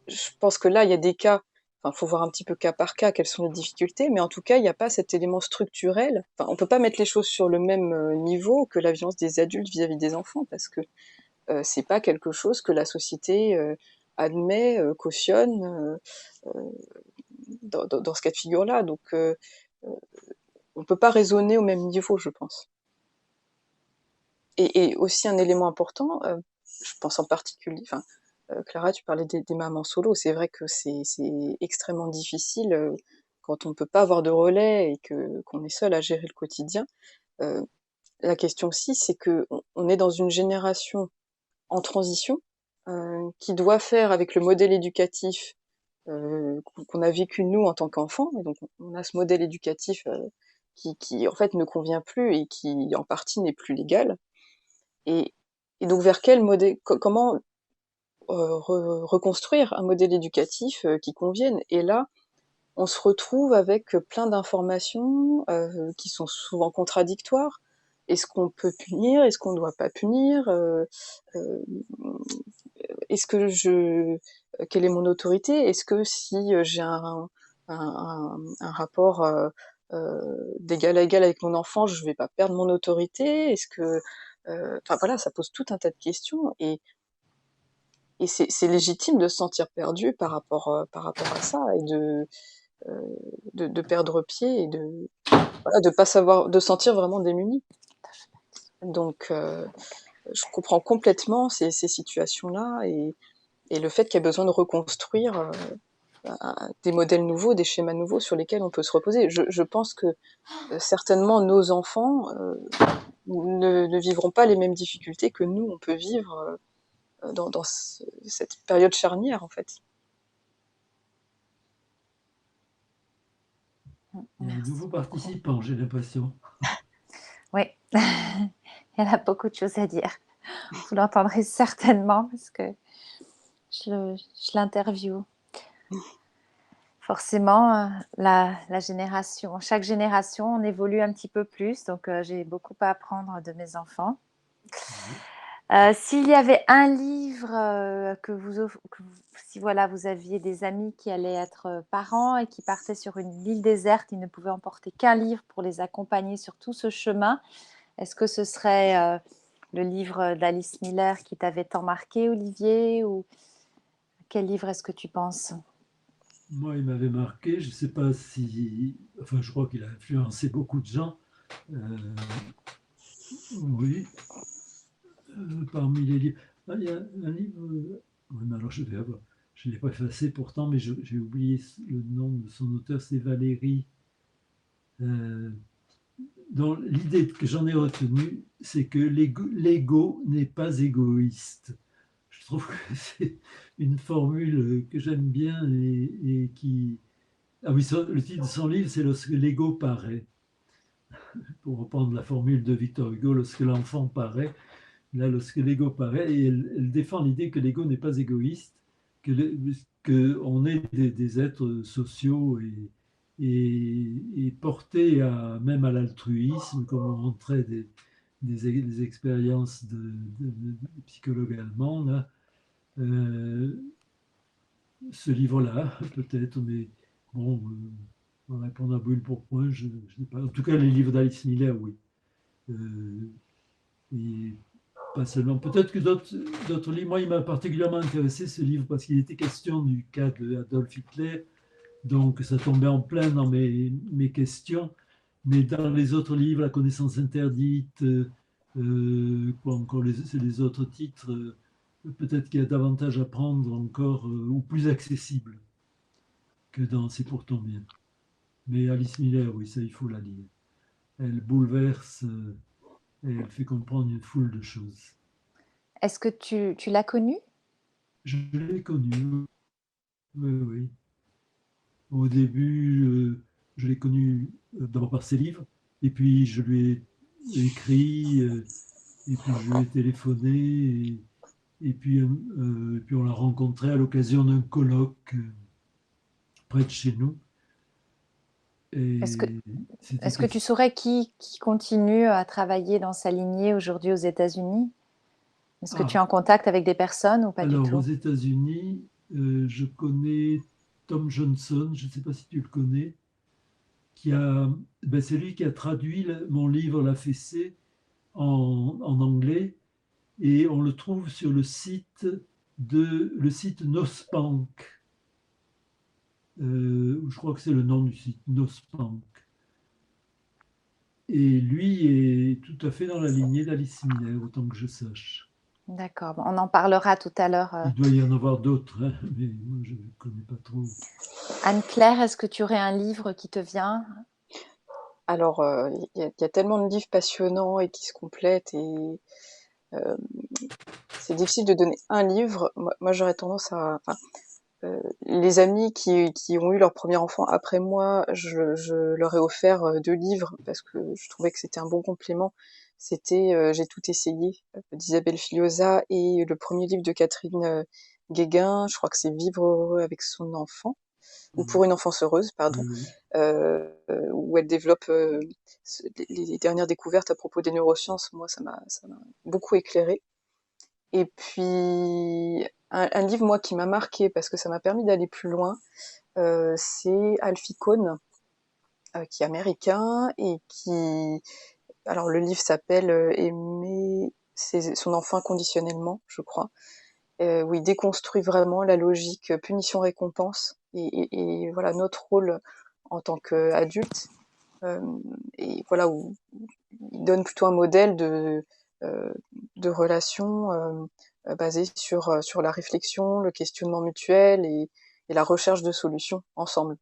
Speaker 2: je pense que là, il y a des cas, enfin, faut voir un petit peu cas par cas quelles sont les difficultés, mais en tout cas, il n'y a pas cet élément structurel. Enfin, on peut pas mettre les choses sur le même niveau que la violence des adultes vis-à-vis des enfants, parce que c'est pas quelque chose que la société admet, cautionne dans ce cas de figure-là. Donc, on peut pas raisonner au même niveau, je pense. Et aussi un élément important, je pense en particulier, enfin, Clara, tu parlais des mamans solo. C'est vrai que c'est extrêmement difficile quand on peut pas avoir de relais et qu'on est seul à gérer le quotidien. La question aussi, c'est que on est dans une génération en transition qui doit faire avec le modèle éducatif qu'on a vécu nous en tant qu'enfants. Et donc on a ce modèle éducatif qui en fait ne convient plus et qui en partie n'est plus légal. Et, et donc vers quel modèle, comment reconstruire un modèle éducatif qui convienne. Et là, on se retrouve avec plein d'informations qui sont souvent contradictoires. Est-ce qu'on peut punir? Est-ce qu'on ne doit pas punir? Euh, est-ce que quelle est mon autorité? Est-ce que si j'ai un rapport d'égal à égal avec mon enfant, je vais pas perdre mon autorité? Est-ce que, enfin voilà, ça pose tout un tas de questions et c'est légitime de se sentir perdu par rapport à ça et de perdre pied et voilà, de pas savoir, de sentir vraiment démuni. Donc, je comprends complètement ces situations-là et le fait qu'il y a besoin de reconstruire des modèles nouveaux, des schémas nouveaux sur lesquels on peut se reposer. Je pense que certainement nos enfants ne vivront pas les mêmes difficultés que nous, on peut vivre dans cette période charnière, en fait.
Speaker 3: Il y a un
Speaker 1: Merci
Speaker 3: nouveau
Speaker 1: beaucoup.
Speaker 3: participant, j'ai l'impression.
Speaker 1: Oui, elle a beaucoup de choses à dire. Vous l'entendrez certainement parce que je l'interviewe. Forcément, la génération, chaque génération, on évolue un petit peu plus, donc j'ai beaucoup à apprendre de mes enfants.
Speaker 3: Oui.
Speaker 1: S'il y avait un livre si voilà, vous aviez des amis qui allaient être parents et qui partaient sur une île déserte, ils ne pouvaient emporter qu'un livre pour les accompagner sur tout ce chemin, est-ce que ce serait le livre d'Alice Miller qui t'avait tant marqué, Olivier, ou quel livre est-ce que tu penses?
Speaker 3: Moi, il m'avait marqué, je ne sais pas si... Enfin, je crois qu'il a influencé beaucoup de gens. Oui, parmi les livres. Ah, il y a un livre... oui, mais alors je vais avoir... Je ne l'ai pas effacé pourtant, mais j'ai oublié le nom de son auteur, c'est Valérie. Donc, l'idée que j'en ai retenue, c'est que l'ego n'est pas égoïste. Je trouve que c'est une formule que j'aime bien et qui... Ah oui, le titre de son livre, c'est Lorsque l'ego paraît. Pour reprendre la formule de Victor Hugo, lorsque l'enfant paraît, là, lorsque l'ego paraît, et elle défend l'idée que l'ego n'est pas égoïste, qu'on est des êtres sociaux et portés même à l'altruisme, comme on montrait des expériences de psychologues allemands. Là. Ce livre-là, peut-être, mais bon, en répondre à brûle pour point, je n'ai pas. En tout cas, les livres d'Alice Miller, oui. Et pas seulement. Peut-être que d'autres livres. Moi, il m'a particulièrement intéressé ce livre parce qu'il était question du cas d'Adolf Hitler, donc ça tombait en plein dans mes questions. Mais dans les autres livres, La connaissance interdite, Quoi encore c'est les autres titres, peut-être qu'il y a davantage à prendre encore, ou plus accessible que dans C'est pour ton bien. Mais Alice Miller, oui, ça, il faut la lire. Elle bouleverse et elle fait comprendre une foule de choses.
Speaker 1: Est-ce que tu l'as connue?
Speaker 3: Je l'ai connue, oui, oui. Au début, je l'ai connue d'abord par ses livres, et puis je lui ai écrit, et puis je lui ai téléphoné, et puis on l'a rencontré à l'occasion d'un colloque près de chez nous.
Speaker 1: Est-ce que,
Speaker 3: Et c'était
Speaker 1: est-ce que tu saurais qui continue à travailler dans sa lignée aujourd'hui aux États-Unis? Est-ce que tu es
Speaker 3: Ah,
Speaker 1: en contact avec des personnes ou pas du
Speaker 3: alors aux
Speaker 1: tout?
Speaker 3: États-Unis, je connais Tom Johnson, je ne sais pas si tu le connais, c'est lui qui a traduit mon livre La Fessée en anglais, et on le trouve sur le site Nospank. Je crois que c'est le nom du site, Nospank. Et lui est tout à fait dans la lignée d'Alice Miller, autant que je sache.
Speaker 1: D'accord, bon, on en parlera tout à l'heure.
Speaker 3: Il doit y en avoir d'autres, hein, mais moi je ne connais pas trop.
Speaker 1: Anne-Claire, est-ce que tu aurais un livre qui te vient?
Speaker 2: Alors, il y a tellement de livres passionnants et qui se complètent et euh, c'est difficile de donner un livre. Moi, j'aurais tendance à... Enfin, les amis qui ont eu leur premier enfant après moi, je leur ai offert 2 livres parce que je trouvais que c'était un bon complément. C'était J'ai tout essayé d'Isabelle Filiosa et le premier livre de Catherine Guéguin, je crois que c'est Vivre heureux avec son enfant, ou
Speaker 3: Oui,
Speaker 2: Pour une enfance heureuse, pardon,
Speaker 3: oui,
Speaker 2: où elle développe les dernières découvertes à propos des neurosciences. Moi, ça m'a beaucoup éclairée. Et puis, un livre, moi, qui m'a marqué parce que ça m'a permis d'aller plus loin, c'est Alfie Kohn, qui est américain et qui... Alors, le livre s'appelle Aimer son enfant inconditionnellement, je crois, où il déconstruit vraiment la logique punition-récompense et voilà notre rôle en tant qu'adulte. Euh, et voilà, où il donne plutôt un modèle euh, de relation basé sur la réflexion, le questionnement mutuel et la recherche de solutions ensemble.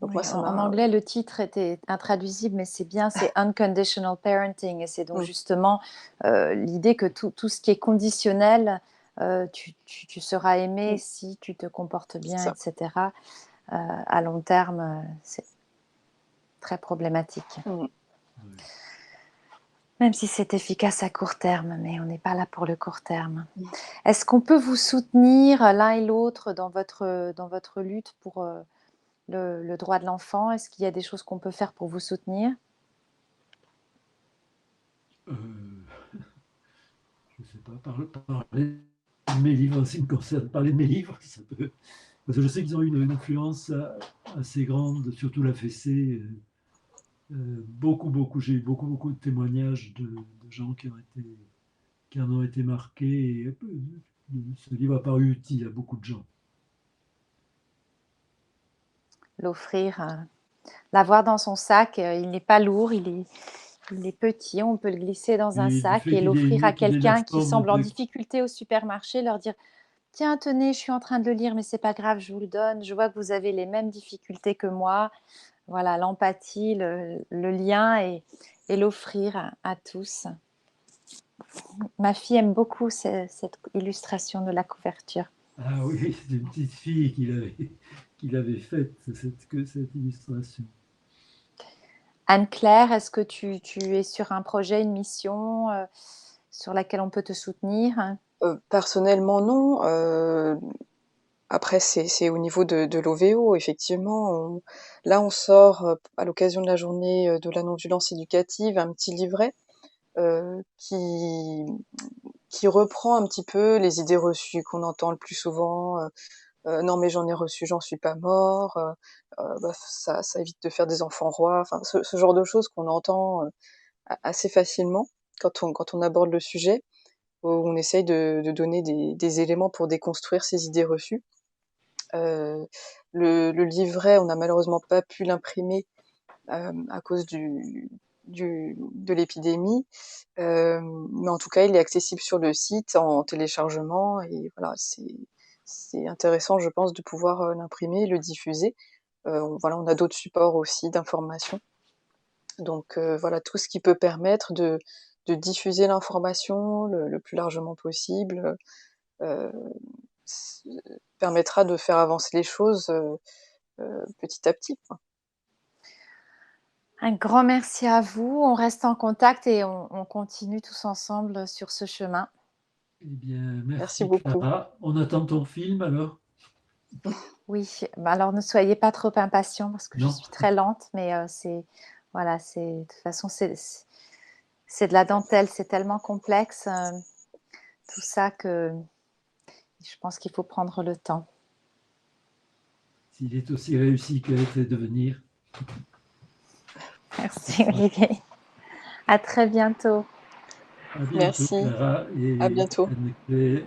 Speaker 2: Donc moi,
Speaker 1: Oui,
Speaker 2: ça
Speaker 1: en
Speaker 2: m'a...
Speaker 1: anglais, le titre était intraduisible, mais c'est bien, c'est Unconditional Parenting. Et c'est donc
Speaker 2: Mm,
Speaker 1: justement l'idée que tout ce qui est conditionnel, tu seras aimé
Speaker 2: mm,
Speaker 1: si tu te comportes
Speaker 2: c'est
Speaker 1: bien,
Speaker 2: ça.
Speaker 1: etc. À long terme, c'est très problématique.
Speaker 2: Mm.
Speaker 3: oui.
Speaker 1: Même si c'est efficace à court terme, mais on n'est pas là pour le court terme. Est-ce qu'on peut vous soutenir l'un et l'autre dans votre lutte pour le droit de l'enfant? Est-ce qu'il y a des choses qu'on peut faire pour vous soutenir?
Speaker 3: Euh, je ne sais pas, parler de mes livres en ce qui me concerne, parler de mes livres, ça peut... Parce que je sais qu'ils ont une influence assez grande, surtout La Fessée. J'ai eu beaucoup de témoignages de gens qui en ont été marqués. Et ce livre a paru utile à beaucoup de gens.
Speaker 1: L'offrir, l'avoir dans son sac, il n'est pas lourd, il est petit, on peut le glisser dans un
Speaker 3: Et du
Speaker 1: sac
Speaker 3: fait
Speaker 1: et l'offrir à
Speaker 3: qu'il ait la
Speaker 1: quelqu'un qui
Speaker 3: forme
Speaker 1: semble en
Speaker 3: de...
Speaker 1: difficulté au supermarché, leur dire: «Tiens, tenez, je suis en train de le lire, mais c'est pas grave, je vous le donne. Je vois que vous avez les mêmes difficultés que moi». Voilà, l'empathie, le lien et l'offrir à tous. Ma fille aime beaucoup cette illustration de la couverture.
Speaker 3: Ah oui, c'est une petite fille qu'il avait faite, cette illustration.
Speaker 1: Anne-Claire, est-ce que tu es sur un projet, une mission sur laquelle on peut te soutenir?
Speaker 2: Personnellement, non. Après, c'est au niveau de l'OVO, effectivement. Là, on sort, à l'occasion de la journée de la non-violence éducative, un petit livret euh, qui, qui reprend un petit peu les idées reçues qu'on entend le plus souvent. Non, mais j'en ai reçu, j'en suis pas mort. Bah, ça évite de faire des enfants rois. Enfin, ce genre de choses qu'on entend assez facilement quand on aborde le sujet, où on essaye de donner des éléments pour déconstruire ces idées reçues. Euh, le livret, on n'a malheureusement pas pu l'imprimer à cause de l'épidémie. Mais en tout cas, il est accessible sur le site en téléchargement et voilà, c'est intéressant, je pense, de pouvoir, l'imprimer et le diffuser. Voilà, on a d'autres supports aussi d'information. Donc voilà, tout ce qui peut permettre de diffuser l'information le plus largement possible, heu, s permettra de faire avancer les choses, petit à petit, quoi.
Speaker 1: Un grand merci à vous. On reste en contact et on continue tous ensemble sur ce chemin.
Speaker 3: Eh bien,
Speaker 2: Merci
Speaker 3: merci
Speaker 2: beaucoup.
Speaker 3: Clara. On attend ton film alors?
Speaker 1: Oui, bah, alors ne soyez pas trop impatients parce que je
Speaker 3: Non?
Speaker 1: suis très lente, mais c'est voilà, de toute façon, c'est de la dentelle, c'est tellement complexe, tout ça que je pense qu'il faut prendre le temps.
Speaker 3: S'il est aussi réussi qu'elle était de venir.
Speaker 1: Merci Olivier. À très bientôt.
Speaker 3: À bientôt
Speaker 2: Merci,
Speaker 3: Clara
Speaker 2: à
Speaker 3: et
Speaker 2: bientôt.
Speaker 3: Anne-Claire.